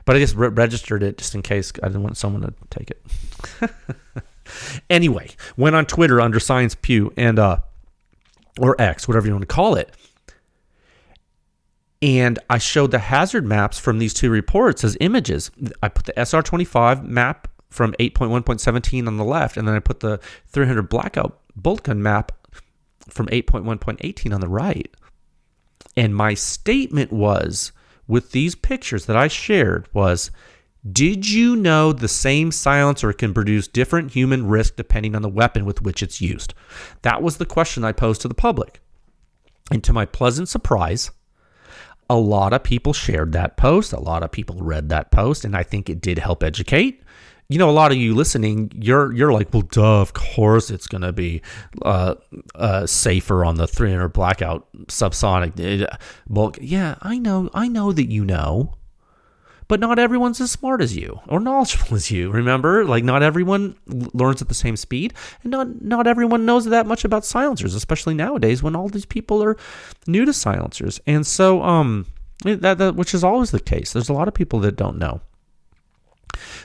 But I just registered it just in case I didn't want someone to take it. Anyway, went on Twitter under Science Pew and or X, whatever you want to call it. And I showed the hazard maps from these two reports as images. I put the SR25 map from 8.1.17 on the left, and then I put the 300 blackout bolt gun map from 8.1.18 on the right. And my statement was, with these pictures that I shared, was, did you know the same silencer can produce different human risk depending on the weapon with which it's used? That was the question I posed to the public. And to my pleasant surprise, a lot of people shared that post. A lot of people read that post, and I think it did help educate. You know, a lot of you listening, you're like, well, duh, of course it's going to be safer on the 300 blackout subsonic bulk. Yeah, I know that you know. But not everyone's as smart as you or knowledgeable as you. Remember, like, not everyone learns at the same speed, and not everyone knows that much about silencers, especially nowadays when all these people are new to silencers. And so, that which is always the case. There's a lot of people that don't know.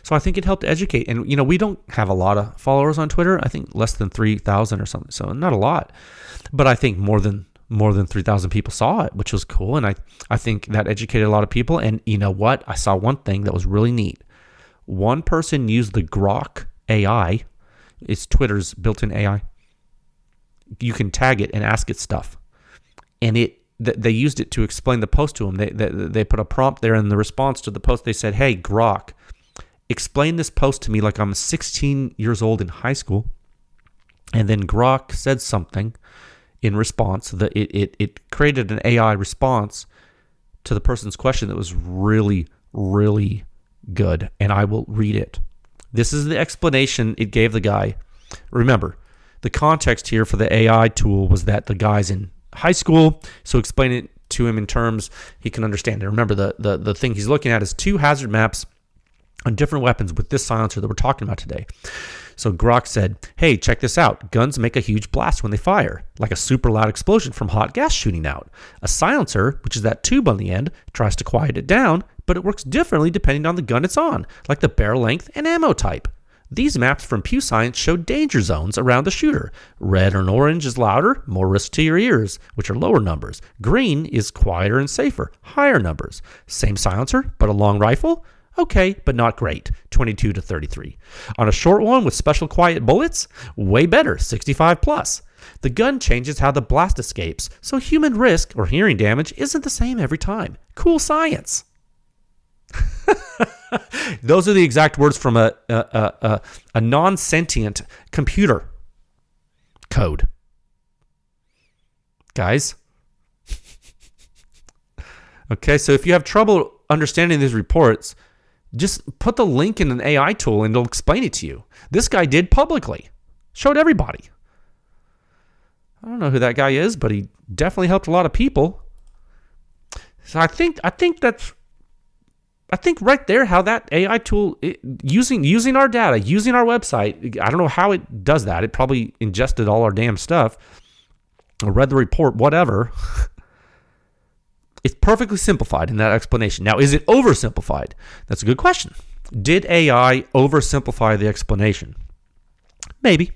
So I think it helped educate. And, you know, we don't have a lot of followers on Twitter. I think less than 3,000 or something. So not a lot. But I think more than 3,000 people saw it, which was cool. And I think that educated a lot of people. And you know what? I saw one thing that was really neat. One person used the Grok AI. It's Twitter's built-in AI. You can tag it and ask it stuff. And they used it to explain the post to them. They put a prompt there in the response to the post. They said, hey, Grok, explain this post to me like I'm 16 years old in high school. And then Grok said something in response. That it created an AI response to the person's question that was really, really good. And I will read it. This is the explanation it gave the guy. Remember, the context here for the AI tool was that the guy's in high school, so explain it to him in terms he can understand. And remember, the thing he's looking at is 2 hazard maps on different weapons with this silencer that we're talking about today. So Grok said, hey, check this out. Guns make a huge blast when they fire, like a super loud explosion from hot gas shooting out. A silencer, which is that tube on the end, tries to quiet it down, but it works differently depending on the gun it's on, like the barrel length and ammo type. These maps from Pew Science show danger zones around the shooter. Red and orange is louder, more risk to your ears, which are lower numbers. Green is quieter and safer, higher numbers. Same silencer, but a long rifle? Okay, but not great, 22 to 33. On a short one with special quiet bullets? Way better, 65 plus. The gun changes how the blast escapes, so human risk or hearing damage isn't the same every time. Cool science. Those are the exact words from a non-sentient computer code. Guys. Okay, so if you have trouble understanding these reports, just put the link in an AI tool and it'll explain it to you. This guy did publicly. Showed everybody. I don't know who that guy is, but he definitely helped a lot of people. So I think right there how that AI tool, using our data, using our website, I don't know how it does that. It probably ingested all our damn stuff or read the report, whatever. It's perfectly simplified in that explanation. Now, is it oversimplified? That's a good question. Did AI oversimplify the explanation? Maybe.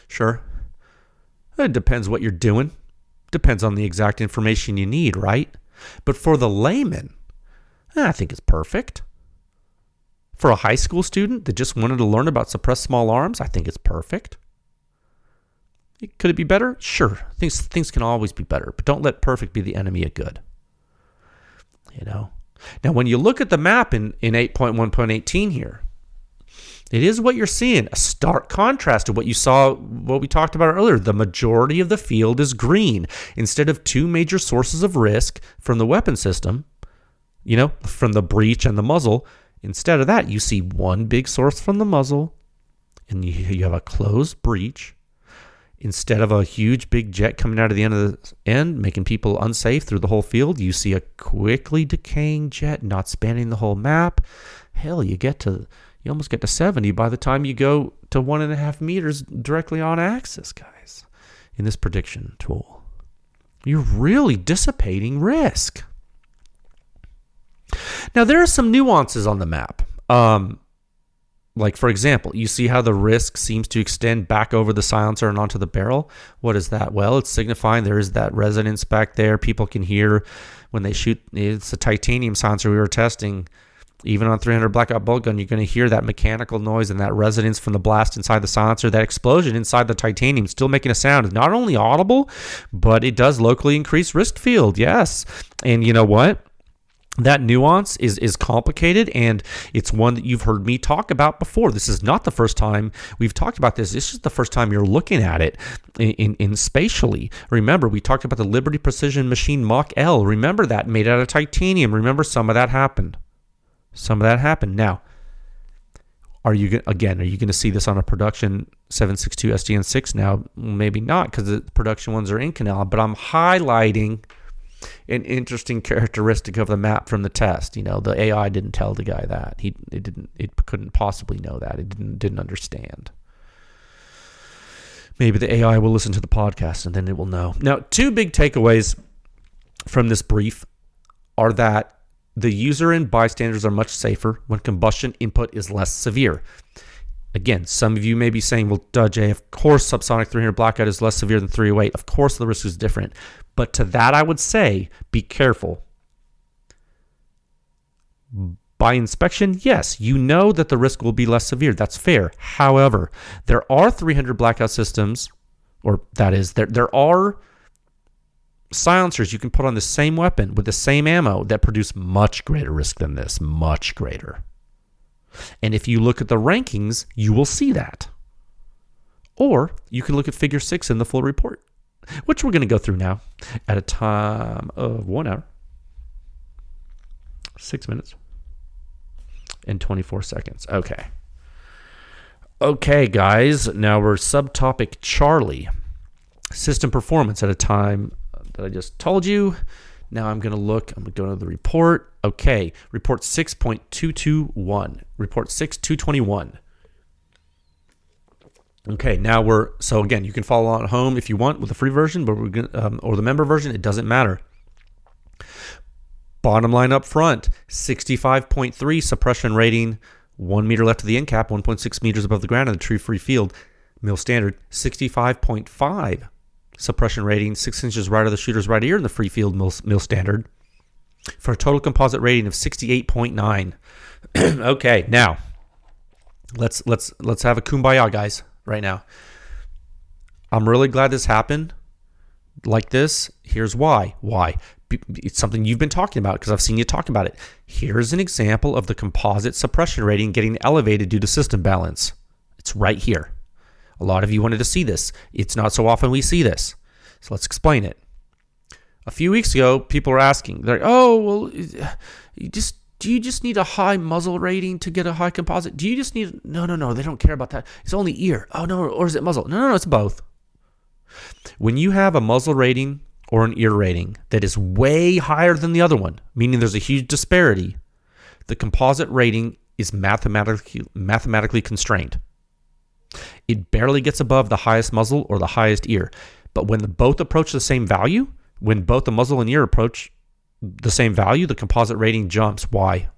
Sure. It depends what you're doing. Depends on the exact information you need, right? But for the layman, I think it's perfect. For a high school student that just wanted to learn about suppressed small arms, I think it's perfect. Could it be better? Sure. Things can always be better, but don't let perfect be the enemy of good. You know. Now, when you look at the map in 8.1.18 here, it is what you're seeing, a stark contrast to what you saw, what we talked about earlier. The majority of the field is green. Instead of 2 major sources of risk from the weapon system, you know, from the breech and the muzzle, instead of that, you see one big source from the muzzle, and you have a closed breech. Instead of a huge big jet coming out of the end of the end, making people unsafe through the whole field, you see a quickly decaying jet not spanning the whole map. Hell, you almost get to 70 by the time you go to 1.5 meters directly on axis, guys, in this prediction tool. You're really dissipating risk. Now, there are some nuances on the map. Like, for example, you see how the risk seems to extend back over the silencer and onto the barrel? What is that? Well, it's signifying there is that resonance back there. People can hear when they shoot. It's a titanium silencer we were testing. Even on 300 blackout bolt gun, you're going to hear that mechanical noise and that resonance from the blast inside the silencer, that explosion inside the titanium still making a sound. It's not only audible, but it does locally increase risk field. Yes. And you know what? That nuance is complicated, and it's one that you've heard me talk about before. This is not the first time we've talked about this. This is the first time you're looking at it in spatially. Remember, we talked about the Liberty Precision Machine Mach L. Remember that, made out of titanium. Remember, some of that happened. Now, are you going to see this on a production 762 SDN6 now? Maybe not, because the production ones are in canal, but I'm highlighting an interesting characteristic of the map from the test. The AI didn't tell the guy that. It couldn't possibly know that. It didn't understand. Maybe the AI will listen to the podcast and then it will know. Now, two big takeaways from this brief are that the user and bystanders are much safer when combustion input is less severe. Again, some of you may be saying, well, Jay, of course subsonic 300 blackout is less severe than 308. Of course the risk is different. But to that I would say, be careful. By inspection, yes, you know that the risk will be less severe. That's fair. However, there are 300 blackout systems, or that is, there are silencers you can put on the same weapon with the same ammo that produce much greater risk than this, much greater. And if you look at the rankings, you will see that. Or you can look at Figure 6 in the full report, which we're going to go through now at a time of 1 hour, 6 minutes, and 24 seconds. Okay, guys. Now we're subtopic Charlie. System performance at a time that I just told you. Now I'm going to go to the report. Okay, report 6.221. Report 6.221. Okay, now so again, you can follow along at home if you want with the free version, but we're going or the member version, it doesn't matter. Bottom line up front, 65.3 suppression rating, 1 meter left of the end cap, 1.6 meters above the ground in the tree-free field, mil standard. 65.5 suppression rating, 6 inches right of the shooter's right ear in the free field, mil standard, for a total composite rating of 68.9. Okay, now let's have a kumbaya, guys. Right now, I'm really glad this happened like this. Here's why. It's something you've been talking about because I've seen you talk about it. Here's an example of the composite suppression rating getting elevated due to system balance. It's right here. A lot of you wanted to see this. It's not so often we see this. So let's explain it. A few weeks ago, people were asking, they're like, oh, well, do you just need a high muzzle rating to get a high composite? Do you just need... No, they don't care about that. It's only ear. Oh, no, or is it muzzle? No, it's both. When you have a muzzle rating or an ear rating that is way higher than the other one, meaning there's a huge disparity, the composite rating is mathematically constrained. It barely gets above the highest muzzle or the highest ear. But when both approach the same value, when both the muzzle and ear approach the same value, the composite rating jumps. Why?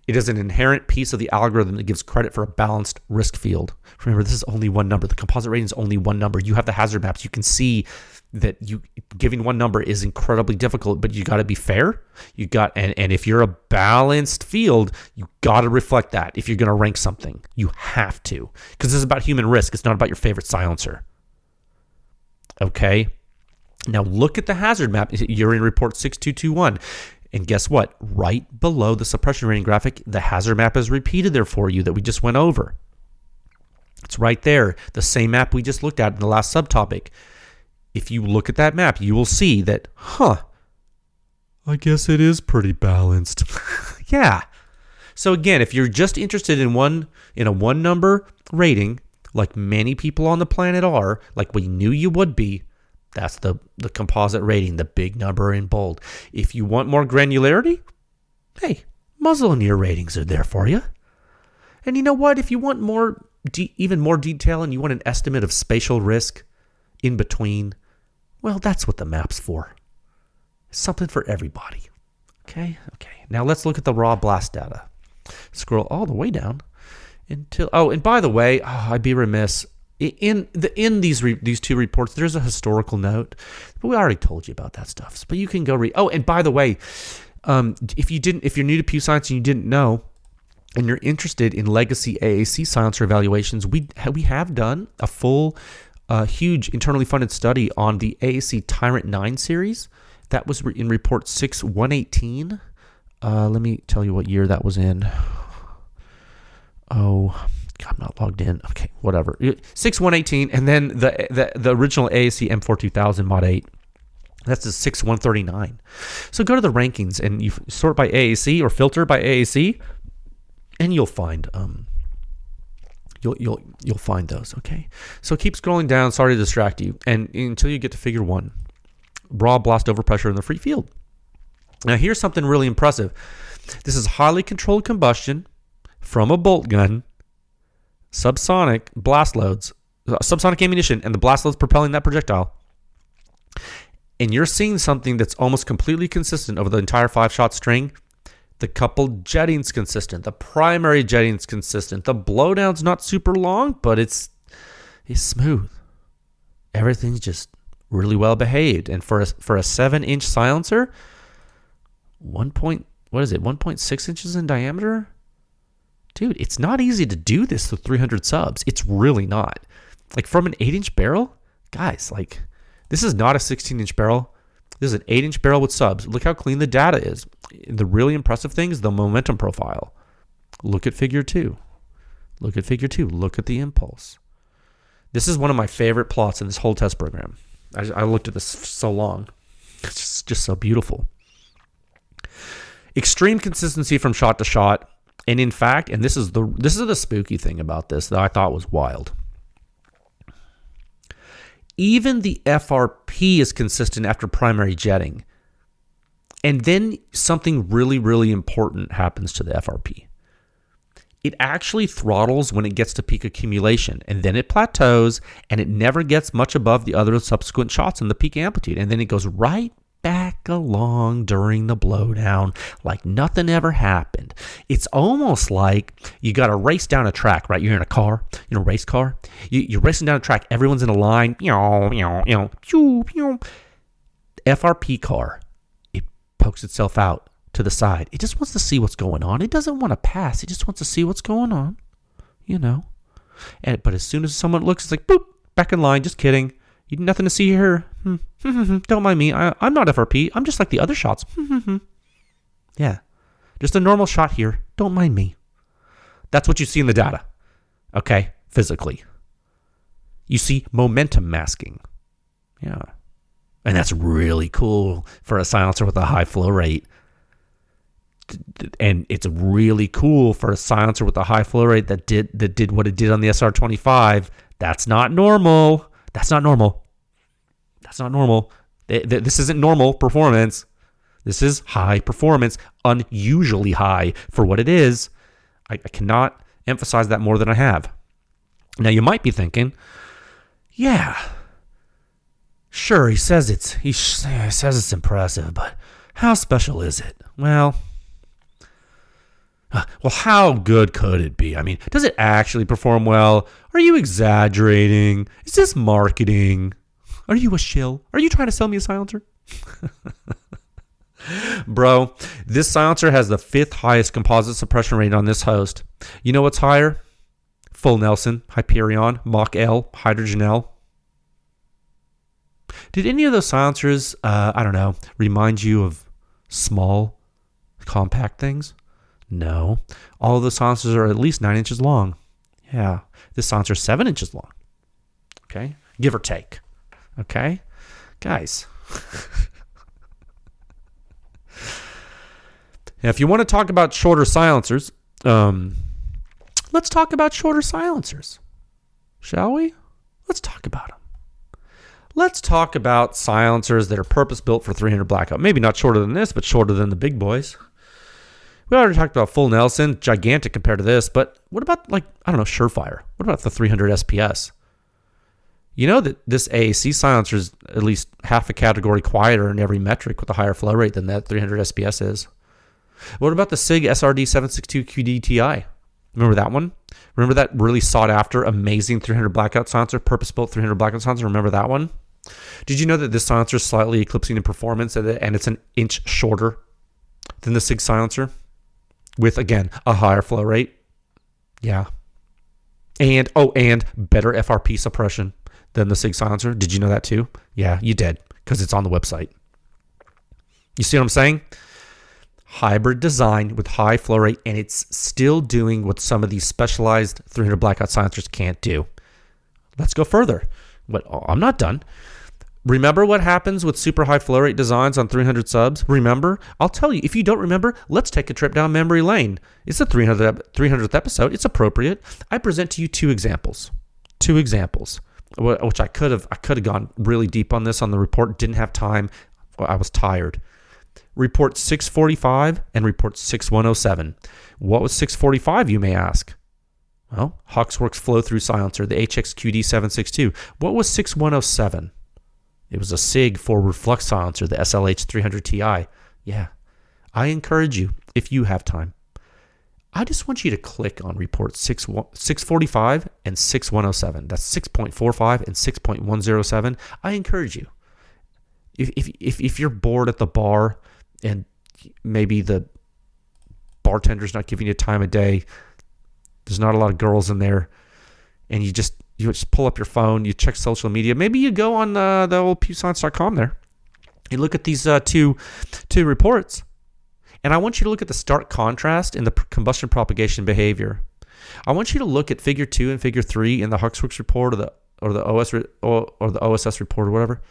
It is an inherent piece of the algorithm that gives credit for a balanced risk field. Remember, this is only one number. The composite rating is only one number. You have the hazard maps. You can see that giving one number is incredibly difficult, but you got to be fair. And if you're a balanced field, you got to reflect that. If you're going to rank something, you have to, because this is about human risk. It's not about your favorite silencer. Okay. Now look at the hazard map. You're in report 6221. And guess what? Right below the suppression rating graphic, the hazard map is repeated there for you that we just went over. It's right there. The same map we just looked at in the last subtopic. If you look at that map, you will see that, I guess it is pretty balanced. Yeah. So again, if you're just interested in a one number rating, like many people on the planet are, like we knew you would be, that's the composite rating, the big number in bold. If you want more granularity, hey, muzzle and ear ratings are there for you. And you know what? If you want even more detail and you want an estimate of spatial risk in between, well, that's what the map's for. It's something for everybody. Okay. Now let's look at the raw blast data. Scroll all the way down until... Oh, and by the way, I'd be remiss... In these two reports, there's a historical note, but we already told you about that stuff. But you can go read. Oh, and by the way, if you're new to Pew Science and you didn't know, and you're interested in legacy AAC silencer evaluations, we have done a full, huge internally funded study on the AAC Tyrant 9 series. That was in report 6118. Let me tell you what year that was in. Oh, I'm not logged in. Okay, whatever. 6118, and then the original AAC M4200 Mod 8. That's the 6139. So go to the rankings and you sort by AAC or filter by AAC, and you'll find you'll find those. Okay. So keep scrolling down. Sorry to distract you, and until you get to figure 1, raw blast overpressure in the free field. Now here's something really impressive. This is highly controlled combustion from a bolt gun, subsonic blast loads, subsonic ammunition, and the blast loads propelling that projectile. And you're seeing something that's almost completely consistent over the entire 5-shot string. The coupled jetting's consistent. The primary jetting's consistent. The blowdown's not super long, but it's smooth. Everything's just really well behaved. And for a 7-inch silencer, 1.6 inches in diameter? Dude, it's not easy to do this with 300 subs. It's really not. Like from an 8-inch barrel, guys, like this is not a 16-inch barrel. This is an 8-inch barrel with subs. Look how clean the data is. The really impressive thing is the momentum profile. Look at figure 2. Look at figure 2. Look at the impulse. This is one of my favorite plots in this whole test program. I looked at this so long. It's just so beautiful. Extreme consistency from shot to shot. And in fact, and this is the spooky thing about this that I thought was wild. Even the FRP is consistent after primary jetting. And then something really, really important happens to the FRP. It actually throttles when it gets to peak accumulation, and then it plateaus, and it never gets much above the other subsequent shots in the peak amplitude, and then it goes right back along during the blowdown like nothing ever happened. It's almost like you got to race down a track, right? You're in a car, in a race car. You're racing down a track. Everyone's in a line. FRP car, it pokes itself out to the side. It just wants to see what's going on. It doesn't want to pass. It just wants to see what's going on, But as soon as someone looks, it's like, boop, back in line. Just kidding. You nothing to see here. Don't mind me. I'm not FRP. I'm just like the other shots. Yeah. Just a normal shot here. Don't mind me. That's what you see in the data. Okay? Physically. You see momentum masking. Yeah. And that's really cool for a silencer with a high flow rate. And it's really cool for a silencer with a high flow rate that did what it did on the SR25. That's not normal. That's not normal. That's not normal. This isn't normal performance. This is high performance, unusually high for what it is. I cannot emphasize that more than I have. Now you might be thinking, yeah, sure, he says it's impressive, but how special is it? Well, how good could it be? I mean, does it actually perform well? Are you exaggerating? Is this marketing? Are you a shill? Are you trying to sell me a silencer? Bro, this silencer has the 5th highest composite suppression rate on this host. You know what's higher? Full Nelson, Hyperion, Mach L, Hydrogen L. Did any of those silencers, remind you of small, compact things? No. All of the silencers are at least 9 inches long. Yeah. This silencer is 7 inches long. Okay? Give or take. Okay? Guys. Now, if you want to talk about shorter silencers, let's talk about shorter silencers. Shall we? Let's talk about them. Let's talk about silencers that are purpose-built for 300 blackout. Maybe not shorter than this, but shorter than the big boys. We already talked about Full Nelson, gigantic compared to this, but what about, Surefire? What about the 300 SPS? You know that this AAC silencer is at least half a category quieter in every metric with a higher flow rate than that 300 SPS is. What about the SIG SRD 762 QD-TI? Remember that one? Remember that really sought-after, amazing 300 blackout silencer, purpose-built 300 blackout silencer? Remember that one? Did you know that this silencer is slightly eclipsing in performance and it's an inch shorter than the SIG silencer? with, again, a higher flow rate. Yeah. And better FRP suppression than the SIG silencer. Did you know that too? Yeah, you did, because it's on the website. You see what I'm saying? Hybrid design with high flow rate, and it's still doing what some of these specialized 300 blackout silencers can't do. Let's go further. I'm not done. Remember what happens with super high flow rate designs on 300 subs? Remember? I'll tell you. If you don't remember, let's take a trip down memory lane. It's the 300th episode. It's appropriate. I present to you two examples, which I could have gone really deep on this on the report. Didn't have time. I was tired. Report 645 and report 6107. What was 645, you may ask? Well, Huxworks flow-through silencer, the HXQD762. What was 6107? It was a SIG forward flux silencer, the SLH300Ti. Yeah. I encourage you, if you have time, I just want you to click on report 645 and 6107. That's 6.45 and 6.107. I encourage you. If you're bored at the bar and maybe the bartender's not giving you time of day, there's not a lot of girls in there, and you just pull up your phone, you check social media. Maybe you go on the old pewscience.com there. You look at these two reports, and I want you to look at the stark contrast in the combustion propagation behavior. I want you to look at Figure 2 and Figure 3 in the Huxworks report or the OSS report or whatever.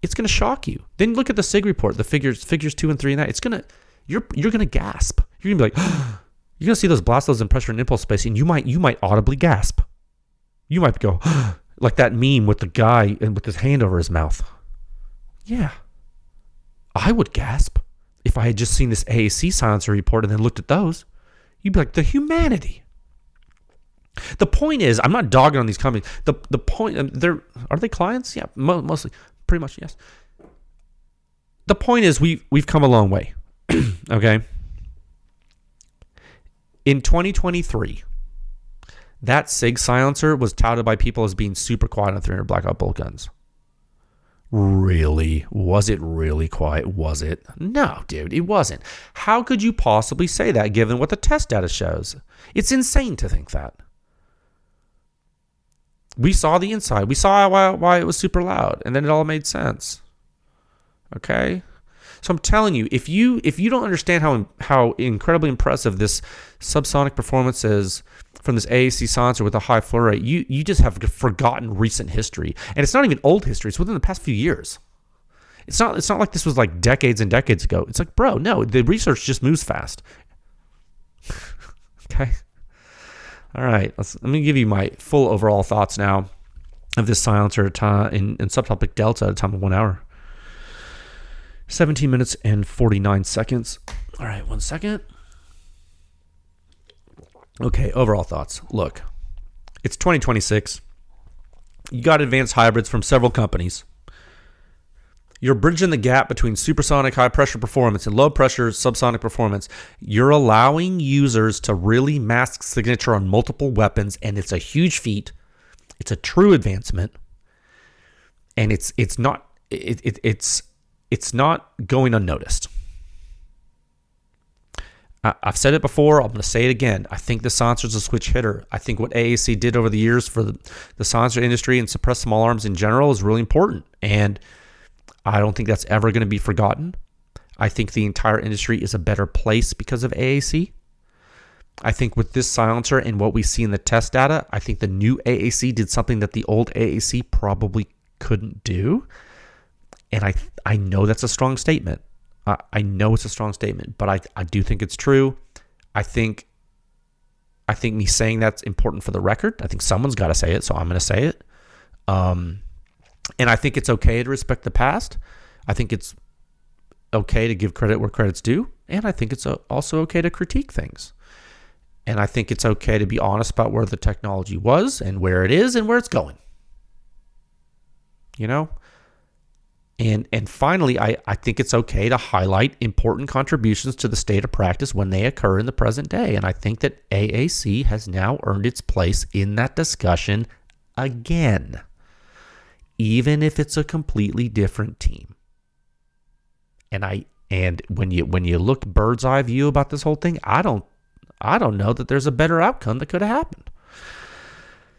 It's going to shock you. Then look at the SIG report, the figures 2 and 3 and that. It's going to you're going to gasp. You're going to be like, you're going to see those blast loads in pressure and impulse spacing. You might audibly gasp. You might go like that meme with the guy and with his hand over his mouth. Yeah. I would gasp if I had just seen this AAC silencer report and then looked at those. You'd be like, the humanity. The point is, I'm not dogging on these companies. The point, are they clients? Yeah, mostly. Pretty much, yes. The point is, we've come a long way. Okay? In 2023, that SIG silencer was touted by people as being super quiet on 300 blackout bolt guns. Really? Was it really quiet? Was it? No, dude, it wasn't. How could you possibly say that given what the test data shows? It's insane to think that. We saw the inside. We saw why it was super loud, and then it all made sense. Okay? So I'm telling you, if you don't understand how incredibly impressive this subsonic performance is from this AAC silencer with a high flow rate, you just have forgotten recent history. And it's not even old history. It's within the past few years. It's not like this was like decades and decades ago. It's like, bro, no, the research just moves fast. Okay? All right, let me give you my full overall thoughts now of this silencer in subtopic delta at a time of 1 hour. 17 minutes and 49 seconds. All right, 1 second. Okay, overall thoughts. Look, it's 2026. You got advanced hybrids from several companies. You're bridging the gap between supersonic high pressure performance and low pressure subsonic performance. You're allowing users to really mask signature on multiple weapons, and it's a huge feat. It's a true advancement, and it's not going unnoticed. I've said it before. I'm going to say it again. I think the silencer's a switch hitter. I think what AAC did over the years for the silencer industry and suppressed small arms in general is really important, and I don't think that's ever going to be forgotten. I think the entire industry is a better place because of AAC. I think with this silencer and what we see in the test data, I think the new AAC did something that the old AAC probably couldn't do. And I know that's a strong statement. I know it's a strong statement, but I do think it's true. I think me saying that's important for the record. I think someone's got to say it, so I'm going to say it. And I think it's okay to respect the past. I think it's okay to give credit where credit's due. And I think it's also okay to critique things. And I think it's okay to be honest about where the technology was and where it is and where it's going. You know? And finally, I think it's okay to highlight important contributions to the state of practice when they occur in the present day. And I think that AAC has now earned its place in that discussion again, even if it's a completely different team. And And when you look bird's eye view about this whole thing, I don't know that there's a better outcome that could have happened.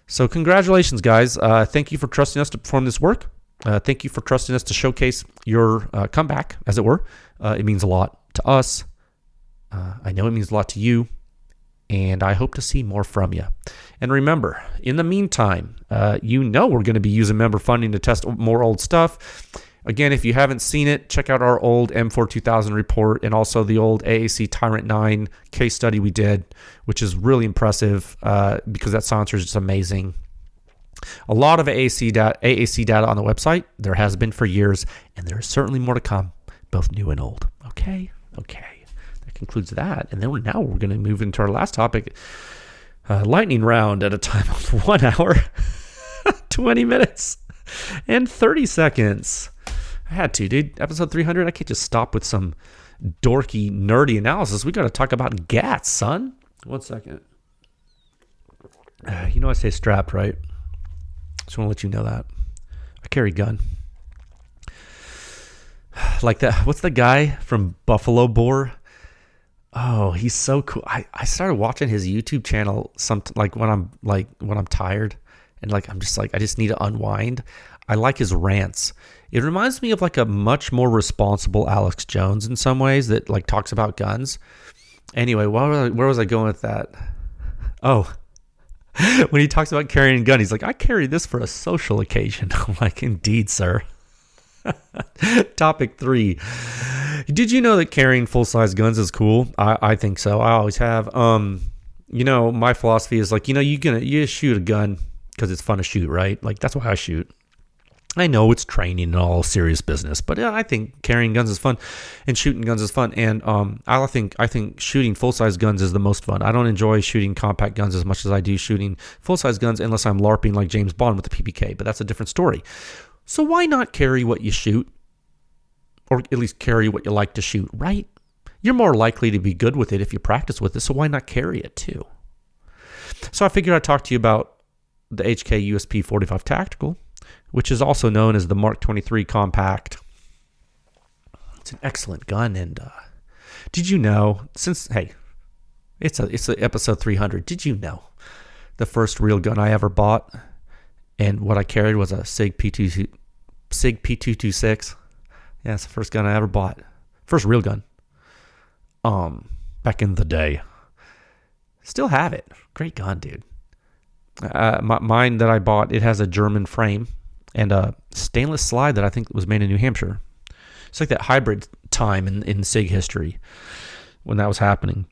So congratulations, guys. Thank you for trusting us to perform this work. Thank you for trusting us to showcase your comeback, as it were. It means a lot to us. I know it means a lot to you. And I hope to see more from you. And remember, in the meantime, we're going to be using member funding to test more old stuff. Again, if you haven't seen it, check out our old M4 2000 report and also the old AAC Tyrant 9 case study we did, which is really impressive because that silencer is just amazing. A lot of AAC data on the website. There has been for years, and there is certainly more to come, both new and old. Okay. That concludes that. And then we're going to move into our last topic, lightning round at a time of 1 hour, 20 minutes, and 30 seconds. I had to, dude. Episode 300, I can't just stop with some dorky, nerdy analysis. We got to talk about GATs, son. 1 second. I stay strapped, right? Just want to let you know that. I carry a gun. Like that. What's the guy from Buffalo Bore? Oh, he's so cool. I started watching his YouTube channel when I'm tired and I'm just I just need to unwind. I like his rants. It reminds me of a much more responsible Alex Jones in some ways that talks about guns. Anyway, where was I going with that? Oh, when he talks about carrying a gun, he's like, I carry this for a social occasion. I'm like, indeed, sir. Topic 3. Did you know that carrying full-size guns is cool? I think so. I always have. My philosophy is you shoot a gun because it's fun to shoot, right? That's why I shoot. I know it's training and all serious business, but I think carrying guns is fun and shooting guns is fun. And I think shooting full-size guns is the most fun. I don't enjoy shooting compact guns as much as I do shooting full-size guns unless I'm LARPing like James Bond with the PPK, but that's a different story. So why not carry what you shoot? Or at least carry what you like to shoot, right? You're more likely to be good with it if you practice with it, so why not carry it too? So I figured I'd talk to you about the HK USP 45 Tactical, which is also known as the MK23 Compact. It's an excellent gun, and did you know, it's episode 300, did you know the first real gun I ever bought and what I carried was a SIG P226? Yeah, it's the first gun I ever bought. First real gun. Back in the day. Still have it. Great gun, dude. Mine that I bought, it has a German frame and a stainless slide that I think was made in New Hampshire. It's like that hybrid time in SIG history when that was happening.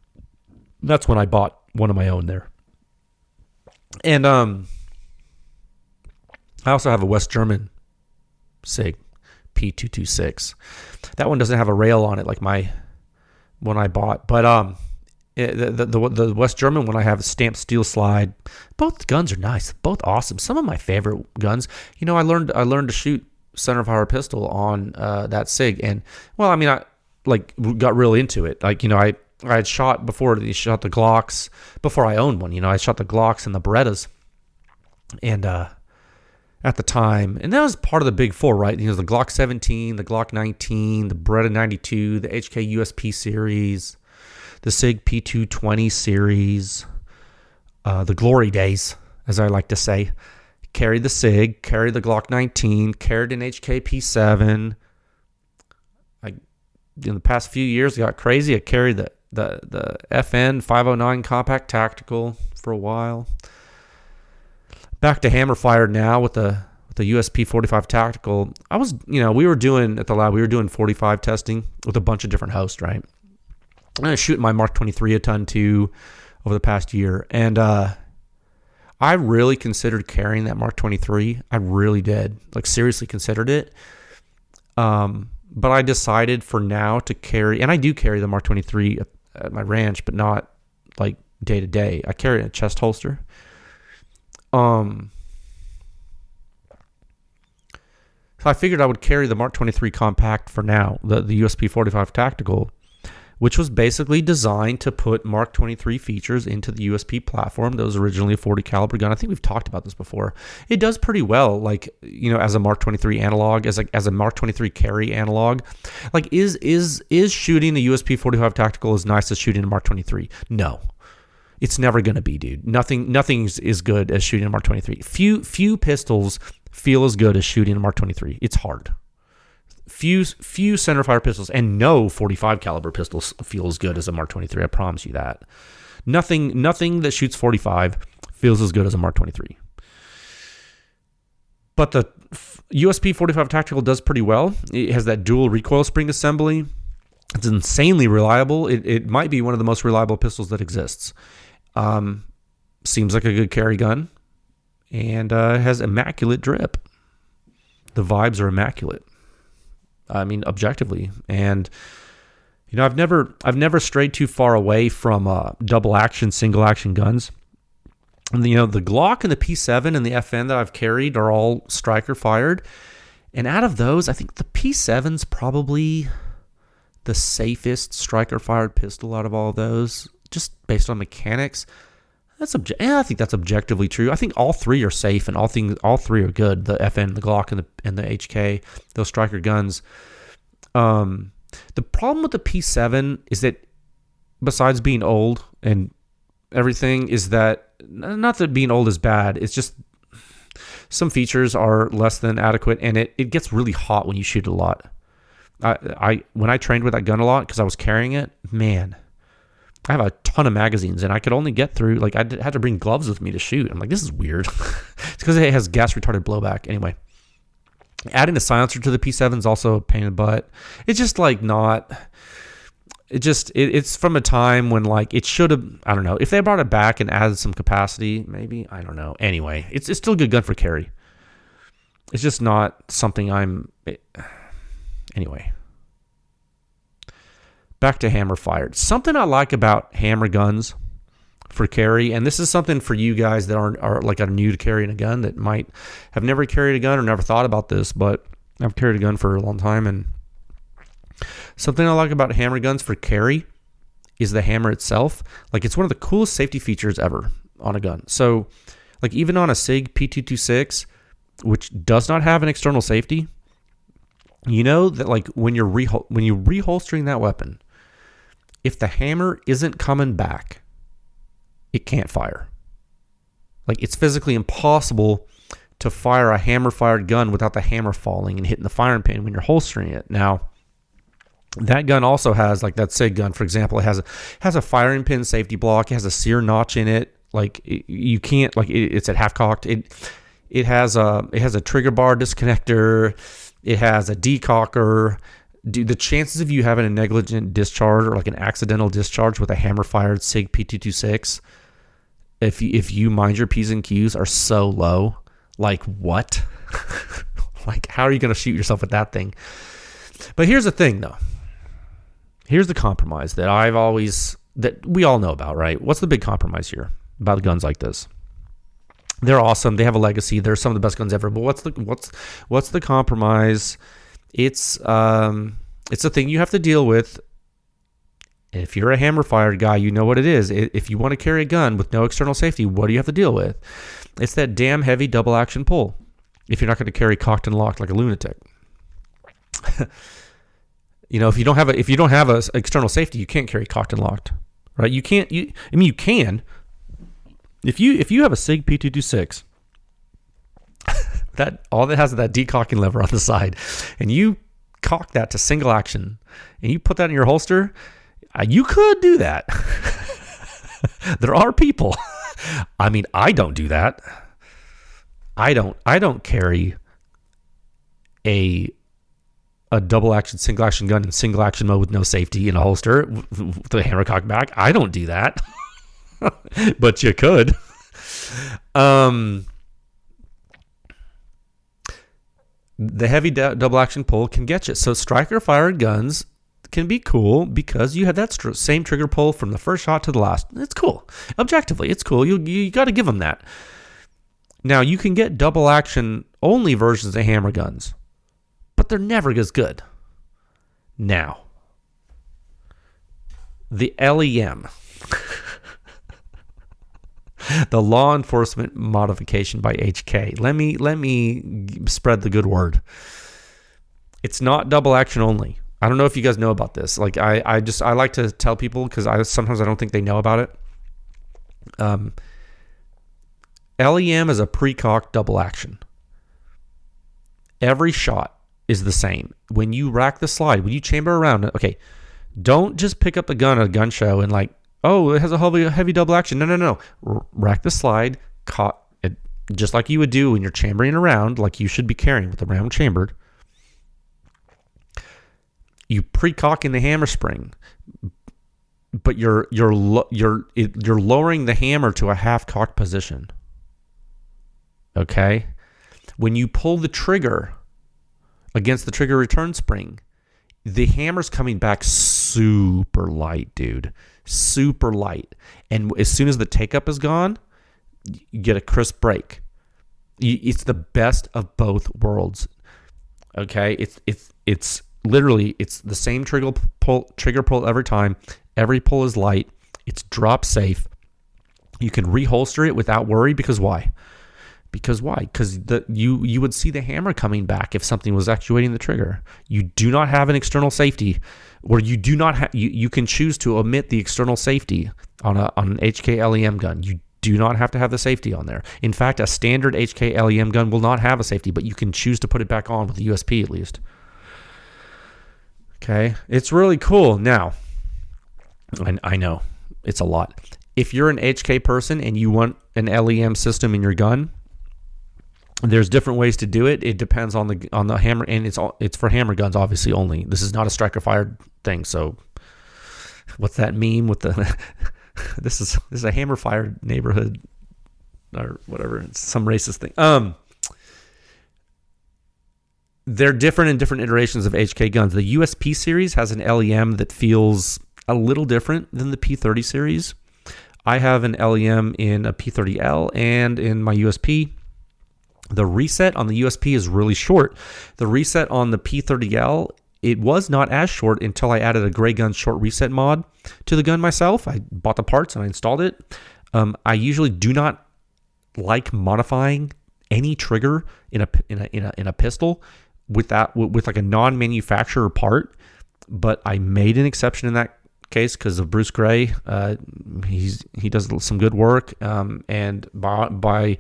That's when I bought one of my own there. And I also have a West German SIG P226. That one doesn't have a rail on it like my one I bought, but the West German one I have a stamped steel slide. Both guns are nice, both awesome. Some of my favorite guns. I learned to shoot center fire pistol on that SIG, and I got real into it. I had shot before they shot the Glocks before I owned one. I shot the Glocks and the Berettas, and at the time, and that was part of the big four, right? The Glock 17, the Glock 19, the Beretta 92, the HK USP series, the SIG P220 series, the glory days, as I like to say. Carried the SIG, carried the Glock 19, carried an HK P7. In the past few years, I got crazy. I carried the FN 509 Compact Tactical for a while. Back to hammer fire now with the USP 45 Tactical. We were doing at the lab, we were doing 45 testing with a bunch of different hosts, right? I was shooting my MK23 a ton too over the past year. And I really considered carrying that MK23. I really did. Seriously considered it. But I decided for now to carry, and I do carry the MK23 at my ranch, but not day to day. I carry it in a chest holster. So I figured I would carry the MK23 Compact for now, the USP 45 Tactical, which was basically designed to put Mark 23 features into the USP platform. That was originally a 40 caliber gun. I think we've talked about this before. It does pretty well, like, you know, as a Mark 23 analog, as a Mark 23 carry analog. Like, is shooting the USP 45 tactical as nice as shooting a Mark 23? No. It's never going to be, dude. Nothing is good as shooting a Mark 23. Few pistols feel as good as shooting a Mark 23. It's hard. Few centerfire pistols and no 45 caliber pistols feel as good as a Mark 23. I promise you that. Nothing that shoots 45 feels as good as a Mark 23. But the USP 45 tactical does pretty well. It has that dual recoil spring assembly. It's insanely reliable. It might be one of the most reliable pistols that exists. Seems like a good carry gun, and has immaculate drip. The vibes are immaculate. I mean, objectively. And, you know, I've never strayed too far away from double action, single action guns. And, you know, the Glock and the P7 and the FN that I've carried are all striker fired. And out of those, I think the P7's probably the safest striker fired pistol out of all of those, just based on mechanics. I think that's objectively true. I think all three are safe and all three are good. The FN, the Glock, and the HK, those striker guns. The problem with the P7 is that, besides being old and everything, is that, not that being old is bad, it's just some features are less than adequate, and it gets really hot when you shoot a lot. When I trained with that gun a lot, because I was carrying it, man, I have a ton of magazines, and I could only get through, like, I had to bring gloves with me to shoot. I'm like, this is weird. It's because it has gas-retarded blowback. Anyway, adding a silencer to the P7 is also a pain in the butt. It's just, like, not... It's from a time when, like, it should have... I don't know. If they brought it back and added some capacity, maybe. I don't know. Anyway, it's still a good gun for carry. It's just not something Anyway... Back to hammer fired. Something I like about hammer guns for carry, and this is something for you guys that are like are new to carrying a gun, that might have never carried a gun or never thought about this, but I've carried a gun for a long time, and something I like about hammer guns for carry is the hammer itself. Like, it's one of the coolest safety features ever on a gun. So, like, even on a SIG P226, which does not have an external safety, you know that, like, when you're reholstering that weapon, if the hammer isn't coming back, it can't fire. Like, it's physically impossible to fire a hammer-fired gun without the hammer falling and hitting the firing pin when you're holstering it. Now, that gun also has, like that SIG gun, for example, it has a firing pin safety block. It has a sear notch in it. Like, you can't, like, it's at half cocked. It has a trigger bar disconnector. It has a decocker. Dude, the chances of you having a negligent discharge or like an accidental discharge with a hammer-fired SIG P226, if you mind your P's and Q's, are so low. Like, what? Like, how are you going to shoot yourself with that thing? But here's the thing, though. Here's the compromise that we all know about, right? What's the big compromise here about guns like this? They're awesome. They have a legacy. They're some of the best guns ever. But what's the compromise? It's a thing you have to deal with. If you're a hammer-fired guy, you know what it is. If you want to carry a gun with no external safety, what do you have to deal with? It's that damn heavy double-action pull. If you're not going to carry cocked and locked like a lunatic, you know, if you don't have a external safety, you can't carry cocked and locked, right? You can't. You can. If you have a SIG P226, that all that has is that decocking lever on the side, and you cock that to single action, and you put that in your holster, you could do that. There are people. I mean, I don't do that. I don't carry a double action, single action gun in single action mode with no safety in a holster with the hammer cocked back. I don't do that. But you could. The heavy double action pull can get you. So striker fired guns can be cool because you have that same trigger pull from the first shot to the last. It's cool. Objectively, it's cool. You got to give them that. Now, you can get double action only versions of hammer guns, but they're never as good. Now, the LEM, the law enforcement modification by HK. Let me spread the good word. It's not double action only. I don't know if you guys know about this. Like I like to tell people because sometimes I don't think they know about it. LEM is a pre-cocked double action. Every shot is the same. When you rack the slide, when you chamber around, okay, don't just pick up the gun at a gun show and like, oh, it has a heavy double action. No. Rack the slide, just like you would do when you're chambering around, like you should be carrying with the round chambered. You pre-cock in the hammer spring, but you're lowering the hammer to a half-cocked position. Okay? When you pull the trigger against the trigger return spring, the hammer's coming back super light, dude. Super light. And as soon as the take-up is gone, you get a crisp break. It's the best of both worlds. Okay? It's literally, it's the same trigger pull every time. Every pull is light. It's drop safe. You can reholster it without worry because why? Because you would see the hammer coming back if something was actuating the trigger. You do not have an external safety, or you do not you can choose to omit the external safety on an HK LEM gun. You do not have to have the safety on there. In fact, a standard HK LEM gun will not have a safety, but you can choose to put it back on with the USP at least. Okay, it's really cool. Now, I know it's a lot. If you're an HK person and you want an LEM system in your gun, there's different ways to do it. It depends on the hammer, and it's for hammer guns obviously only. This is not a striker fired thing. So, what's that meme with the? this is a hammer fired neighborhood, or whatever. It's some racist thing. They're different in different iterations of HK guns. The USP series has an LEM that feels a little different than the P30 series. I have an LEM in a P30L and in my USP. The reset on the USP is really short. The reset on the P30L, it was not as short until I added a Gray Gun short reset mod to the gun myself. I bought the parts and I installed it. I usually do not like modifying any trigger in a pistol with like a non-manufacturer part, but I made an exception in that case because of Bruce Gray. He does some good work, and by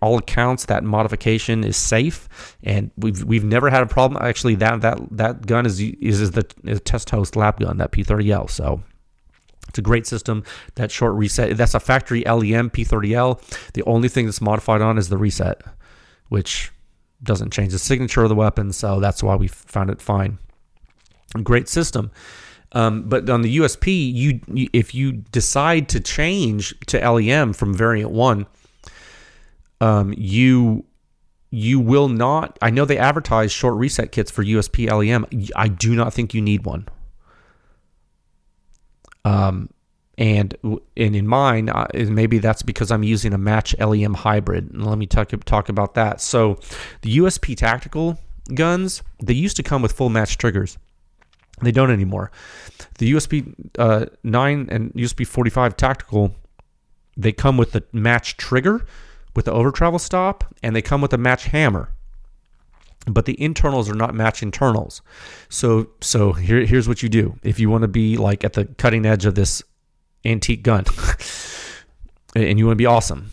all accounts, that modification is safe, and we've never had a problem. Actually, that gun is a test host lap gun, that P30L. So it's a great system. That short reset, that's a factory LEM P30L. The only thing that's modified on is the reset, which doesn't change the signature of the weapon, so that's why we found it fine. Great system. But on the USP, if you decide to change to LEM from variant 1, you will not. I know they advertise short reset kits for USP LEM. I do not think you need one. And in mine, maybe that's because I'm using a match LEM hybrid. And let me talk about that. So the USP tactical guns, they used to come with full match triggers. They don't anymore. The USP 9 and USP 45 tactical, they come with the match trigger with the over travel stop, and they come with a match hammer. But the internals are not match internals. So here's what you do. If you want to be like at the cutting edge of this antique gun and you want to be awesome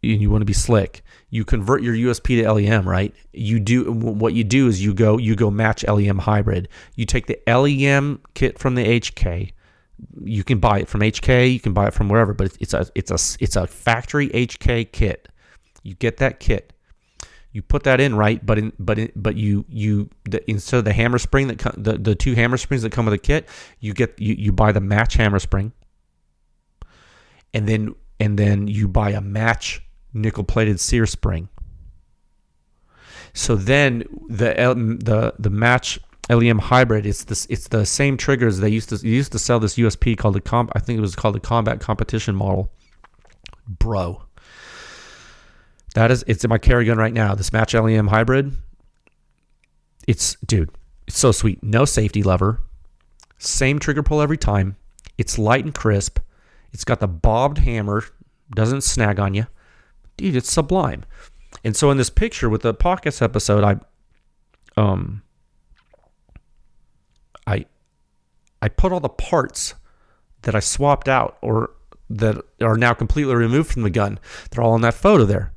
and you want to be slick, you convert your USP to LEM, right? What you do is you go match LEM hybrid. You take the LEM kit from the HK. You can buy it from HK, you can buy it from wherever, but it's a factory HK kit. You get that kit. You put that in, right? But instead of the hammer spring the two hammer springs that come with the kit, you buy the match hammer spring, and then you buy a match nickel plated sear spring. So then the match LEM hybrid, it's the same triggers they used to sell this USP called I think it was called the Combat Competition model, bro. It's in my carry gun right now. This match LEM hybrid. It's so sweet. No safety lever. Same trigger pull every time. It's light and crisp. It's got the bobbed hammer. Doesn't snag on you. Dude, it's sublime. And so in this picture with the podcast episode, I put all the parts that I swapped out or that are now completely removed from the gun. They're all in that photo there.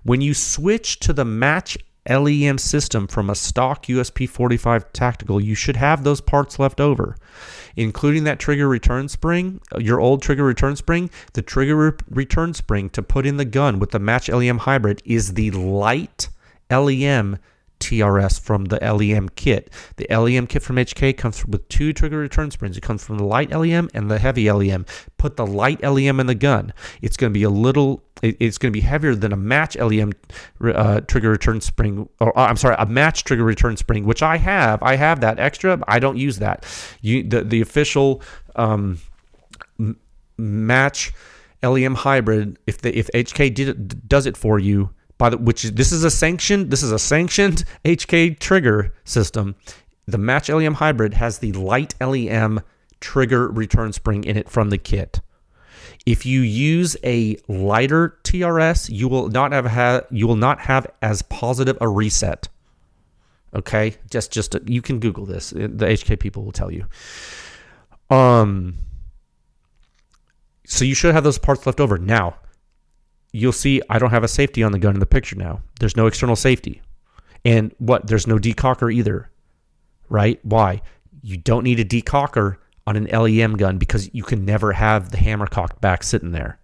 When you switch to the match LEM system from a stock USP 45 tactical, you should have those parts left over, including that trigger return spring, your old trigger return spring. The trigger return spring to put in the gun with the match LEM hybrid is the light LEM TRS from the LEM kit. The LEM kit from HK comes with 2 trigger return springs. It comes from the light LEM and the heavy LEM. Put the light LEM in the gun. It's going to be it's going to be heavier than a match LEM trigger return spring, a match trigger return spring, which I have. I have that extra. I don't use that. The official match LEM hybrid, if HK does it for you, this is a sanctioned HK trigger system. The match LEM hybrid has the light LEM trigger return spring in it from the kit. If you use a lighter TRS, you will not have as positive a reset. Okay, you can Google this. The HK people will tell you. So you should have those parts left over. Now, you'll see I don't have a safety on the gun in the picture now. There's no external safety. And there's no decocker either, right? Why? You don't need a decocker on an LEM gun because you can never have the hammer cocked back sitting there.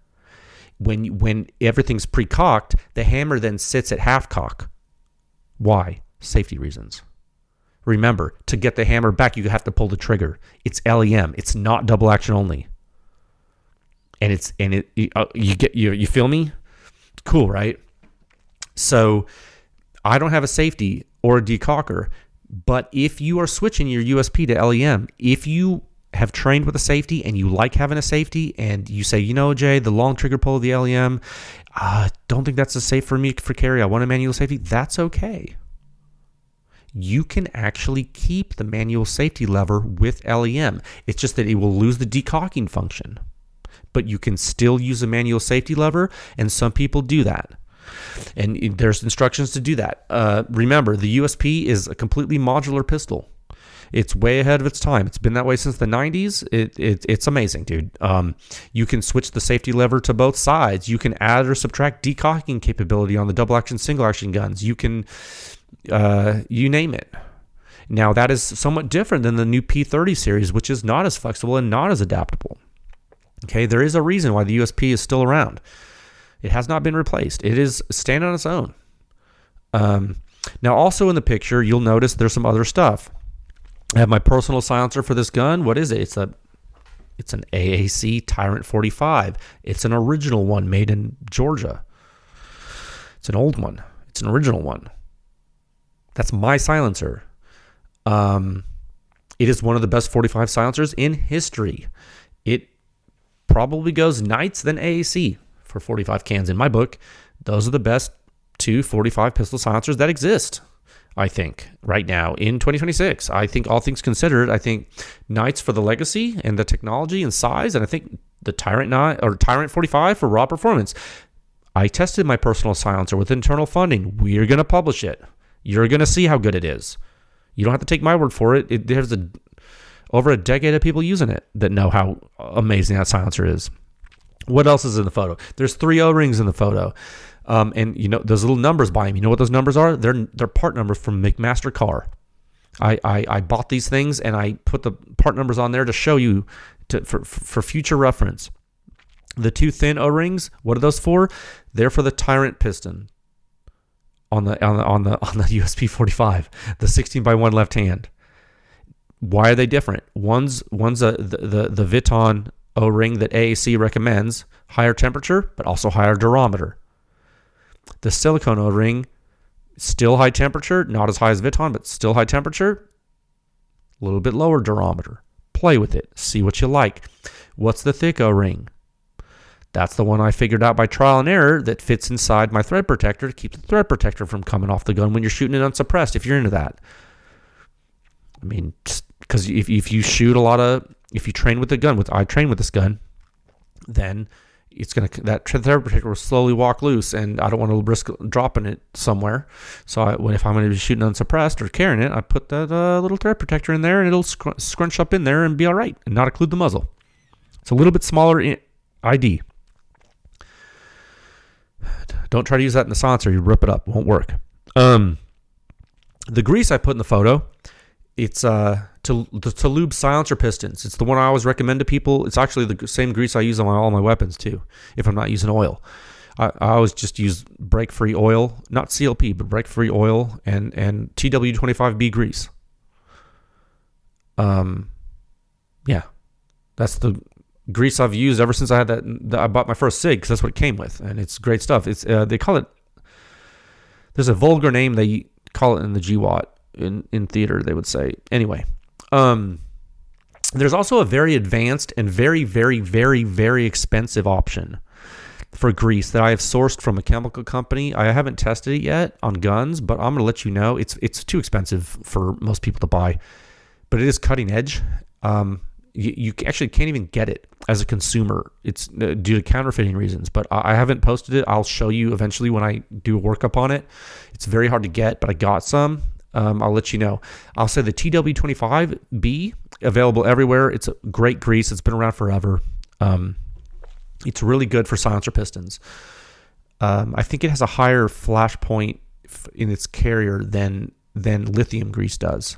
When everything's pre-cocked, the hammer then sits at half cock. Why? Safety reasons. Remember, to get the hammer back, you have to pull the trigger. It's LEM. It's not double action only. You feel me? Cool, right? So I don't have a safety or a decocker, but if you are switching your USP to LEM, if you have trained with a safety and you like having a safety and you say, Jay, the long trigger pull of the LEM, don't think that's a safe for me for carry. I want a manual safety. That's okay. You can actually keep the manual safety lever with LEM. It's just that it will lose the decocking function. But you can still use a manual safety lever, and some people do that. And there's instructions to do that. Remember, the USP is a completely modular pistol. It's way ahead of its time. It's been that way since the 90s. It's amazing, dude. You can switch the safety lever to both sides. You can add or subtract decocking capability on the double action, single action guns. You can, you name it. Now, that is somewhat different than the new P30 series, which is not as flexible and not as adaptable. Okay, there is a reason why the USP is still around. It has not been replaced. It is standing on its own. Now, also in the picture, you'll notice there's some other stuff. I have my personal silencer for this gun. What is it? It's an AAC Tyrant 45. It's an original one made in Georgia. It's an old one. It's an original one. That's my silencer. It is one of the best 45 silencers in history. It probably goes Knights than AAC for 45 cans in my book. Those are the best 2 45 pistol silencers that exist, I think, right now in 2026. I think all things considered, I think Knights for the legacy and the technology and size, and I think the Tyrant 45 for raw performance. I tested my personal silencer with internal funding. We're going to publish it. You're going to see how good it is. You don't have to take my word for it. There's over a decade of people using it that know how amazing that silencer is. What else is in the photo? There's 3 O-rings in the photo. And those little numbers by them. You know what those numbers are? They're part numbers from McMaster Car. I bought these things and I put the part numbers on there to show you for future reference. The 2 thin O-rings, what are those for? They're for the Tyrant piston on the USP 45, the 16x1 left hand. Why are they different? One's the Vuitton O-ring that AAC recommends, higher temperature, but also higher durometer. The silicone O-ring, still high temperature, not as high as Vuitton, but still high temperature, a little bit lower durometer. Play with it. See what you like. What's the thick O-ring? That's the one I figured out by trial and error that fits inside my thread protector to keep the thread protector from coming off the gun when you're shooting it unsuppressed, if you're into that. I mean, because if you if you train with the gun, I train with this gun, then that therapy protector will slowly walk loose, and I don't want to risk dropping it somewhere. So if I'm going to be shooting unsuppressed or carrying it, I put that little therapy protector in there, and it'll scrunch up in there and be all right, and not occlude the muzzle. It's a little bit smaller ID. Don't try to use that in the silencer. You rip it up. It won't work. The grease I put in the photo, it's to lube silencer pistons. It's the one I always recommend to people. It's actually the same grease I use on all my weapons too, if I'm not using oil. I always just use break-free oil, not CLP, but break-free oil and TW25B grease. Yeah, that's the grease I've used ever since I had I bought my first SIG, because that's what it came with, and it's great stuff. It's they call it. There's a vulgar name they call it in the GWAT in theater. They would say anyway. There's also a very advanced and very, very, very, very expensive option for grease that I have sourced from a chemical company. I haven't tested it yet on guns, but I'm going to let you know it's too expensive for most people to buy, but it is cutting edge. You actually can't even get it as a consumer. It's due to counterfeiting reasons, but I haven't posted it. I'll show you eventually when I do a workup on it. It's very hard to get, but I got some. I'll let you know. I'll say the TW25B, available everywhere. It's a great grease. It's been around forever. It's really good for silencer pistons. I think it has a higher flash point in its carrier than lithium grease does,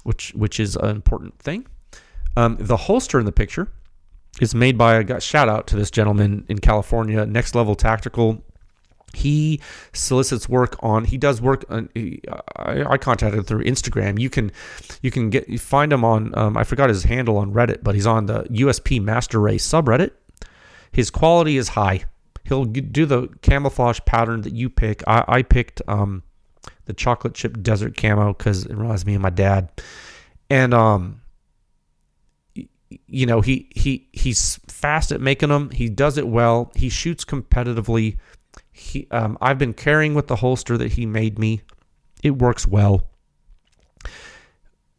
which is an important thing. The holster in the picture is made by shout out to this gentleman in California, Next Level Tactical. He solicits work on. He does work on. I contacted him through Instagram. You can find him on. I forgot his handle on Reddit, but he's on the USP Master Race subreddit. His quality is high. He'll do the camouflage pattern that you pick. I picked the chocolate chip desert camo because it reminds me of my dad, and he's fast at making them. He does it well. He shoots competitively. I've been carrying with the holster that he made me. It works well.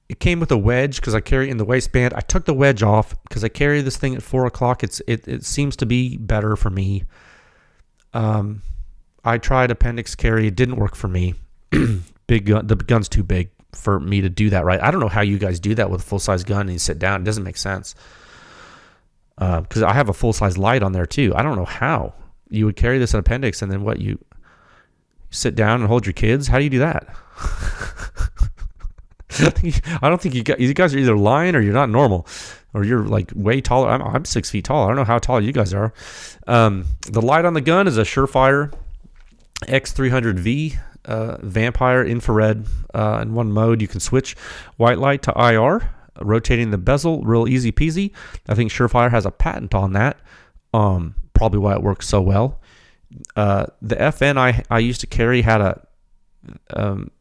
It came with a wedge because I carry it in the waistband. I took the wedge off because I carry this thing at 4 o'clock. It seems to be better for me. I tried appendix carry. It didn't work for me. Big gun. The gun's too big for me to do that right. I don't know how you guys do that with a full-size gun and you sit down. It doesn't make sense. Because I have a full-size light on there too. I don't know how you would carry this in appendix and then you sit down and hold your kids. How do you do that? I don't think you guys are either lying or you're not normal, or you're like way taller. I'm 6 feet tall. I don't know how tall you guys are. The light on the gun is a Surefire X300V Vampire infrared in one mode. You can switch white light to IR, rotating the bezel, real easy peasy. I think Surefire has a patent on that. Probably why it works so well. The FN I used to carry had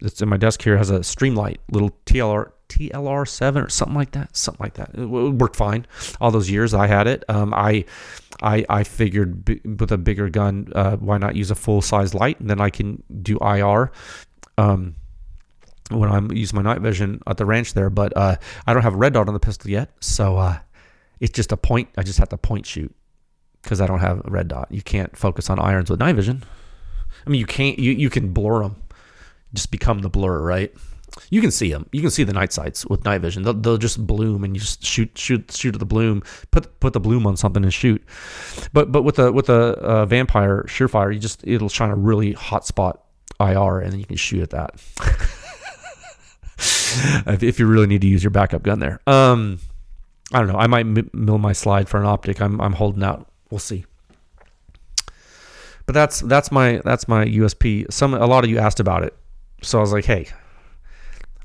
it's in my desk here, has a Streamlight, little TLR7 or something like that. It worked fine all those years I had it. I figured with a bigger gun, why not use a full size light, and then I can do IR when I'm using my night vision at the ranch there. But I don't have a red dot on the pistol yet, so it's just a point. I just have to point shoot because I don't have a red dot. You can't focus on irons with night vision. I mean, you can't. You can blur them. Just become the blur, right? You can see them. You can see the night sights with night vision. They'll just bloom, and you just shoot at the bloom. Put the bloom on something and shoot. But with the Vampire Surefire, it'll shine a really hot spot IR, and then you can shoot at that. if you really need to use your backup gun there. I don't know. I might mill my slide for an optic. I'm holding out. We'll see. But that's my USP. A lot of you asked about it, so I was like, hey,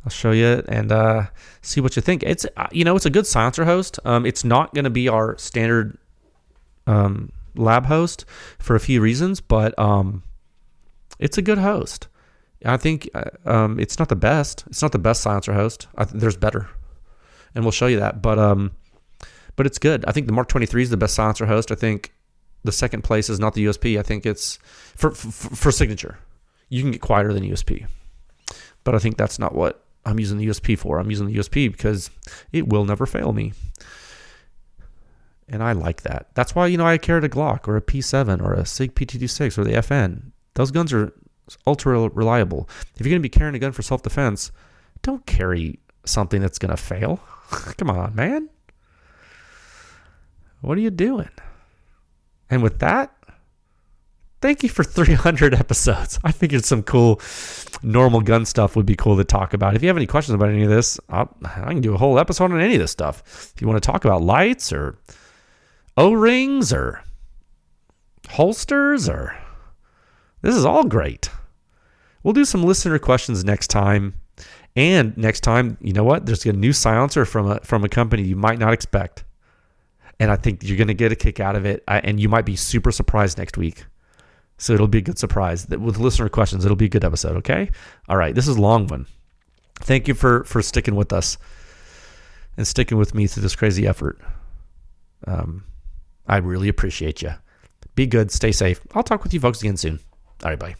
I'll show you and see what you think. It's it's a good silencer host. It's not going to be our standard lab host for a few reasons, but it's a good host. I think it's not the best. It's not the best silencer host. There's better, and we'll show you that. But it's good. I think the Mark 23 is the best silencer host. I think the second place is not the USP. I think it's for signature. You can get quieter than USP, but I think that's not what I'm using the USP for. I'm using the USP because it will never fail me. And I like that. That's why, I carried a Glock or a P7 or a SIG PT26 or the FN. Those guns are ultra reliable. If you're going to be carrying a gun for self-defense, don't carry something that's going to fail. Come on, man. What are you doing? And with that, thank you for 300 episodes. I figured some cool normal gun stuff would be cool to talk about. If you have any questions about any of this, I can do a whole episode on any of this stuff. If you want to talk about lights or O-rings or holsters, or this is all great. We'll do some listener questions next time. And next time, you know what? There's a new silencer from a company you might not expect. And I think you're going to get a kick out of it. And you might be super surprised next week. So it'll be a good surprise. With listener questions, it'll be a good episode, okay? All right, this is a long one. Thank you for sticking with us and sticking with me through this crazy effort. I really appreciate you. Be good. Stay safe. I'll talk with you folks again soon. All right, bye.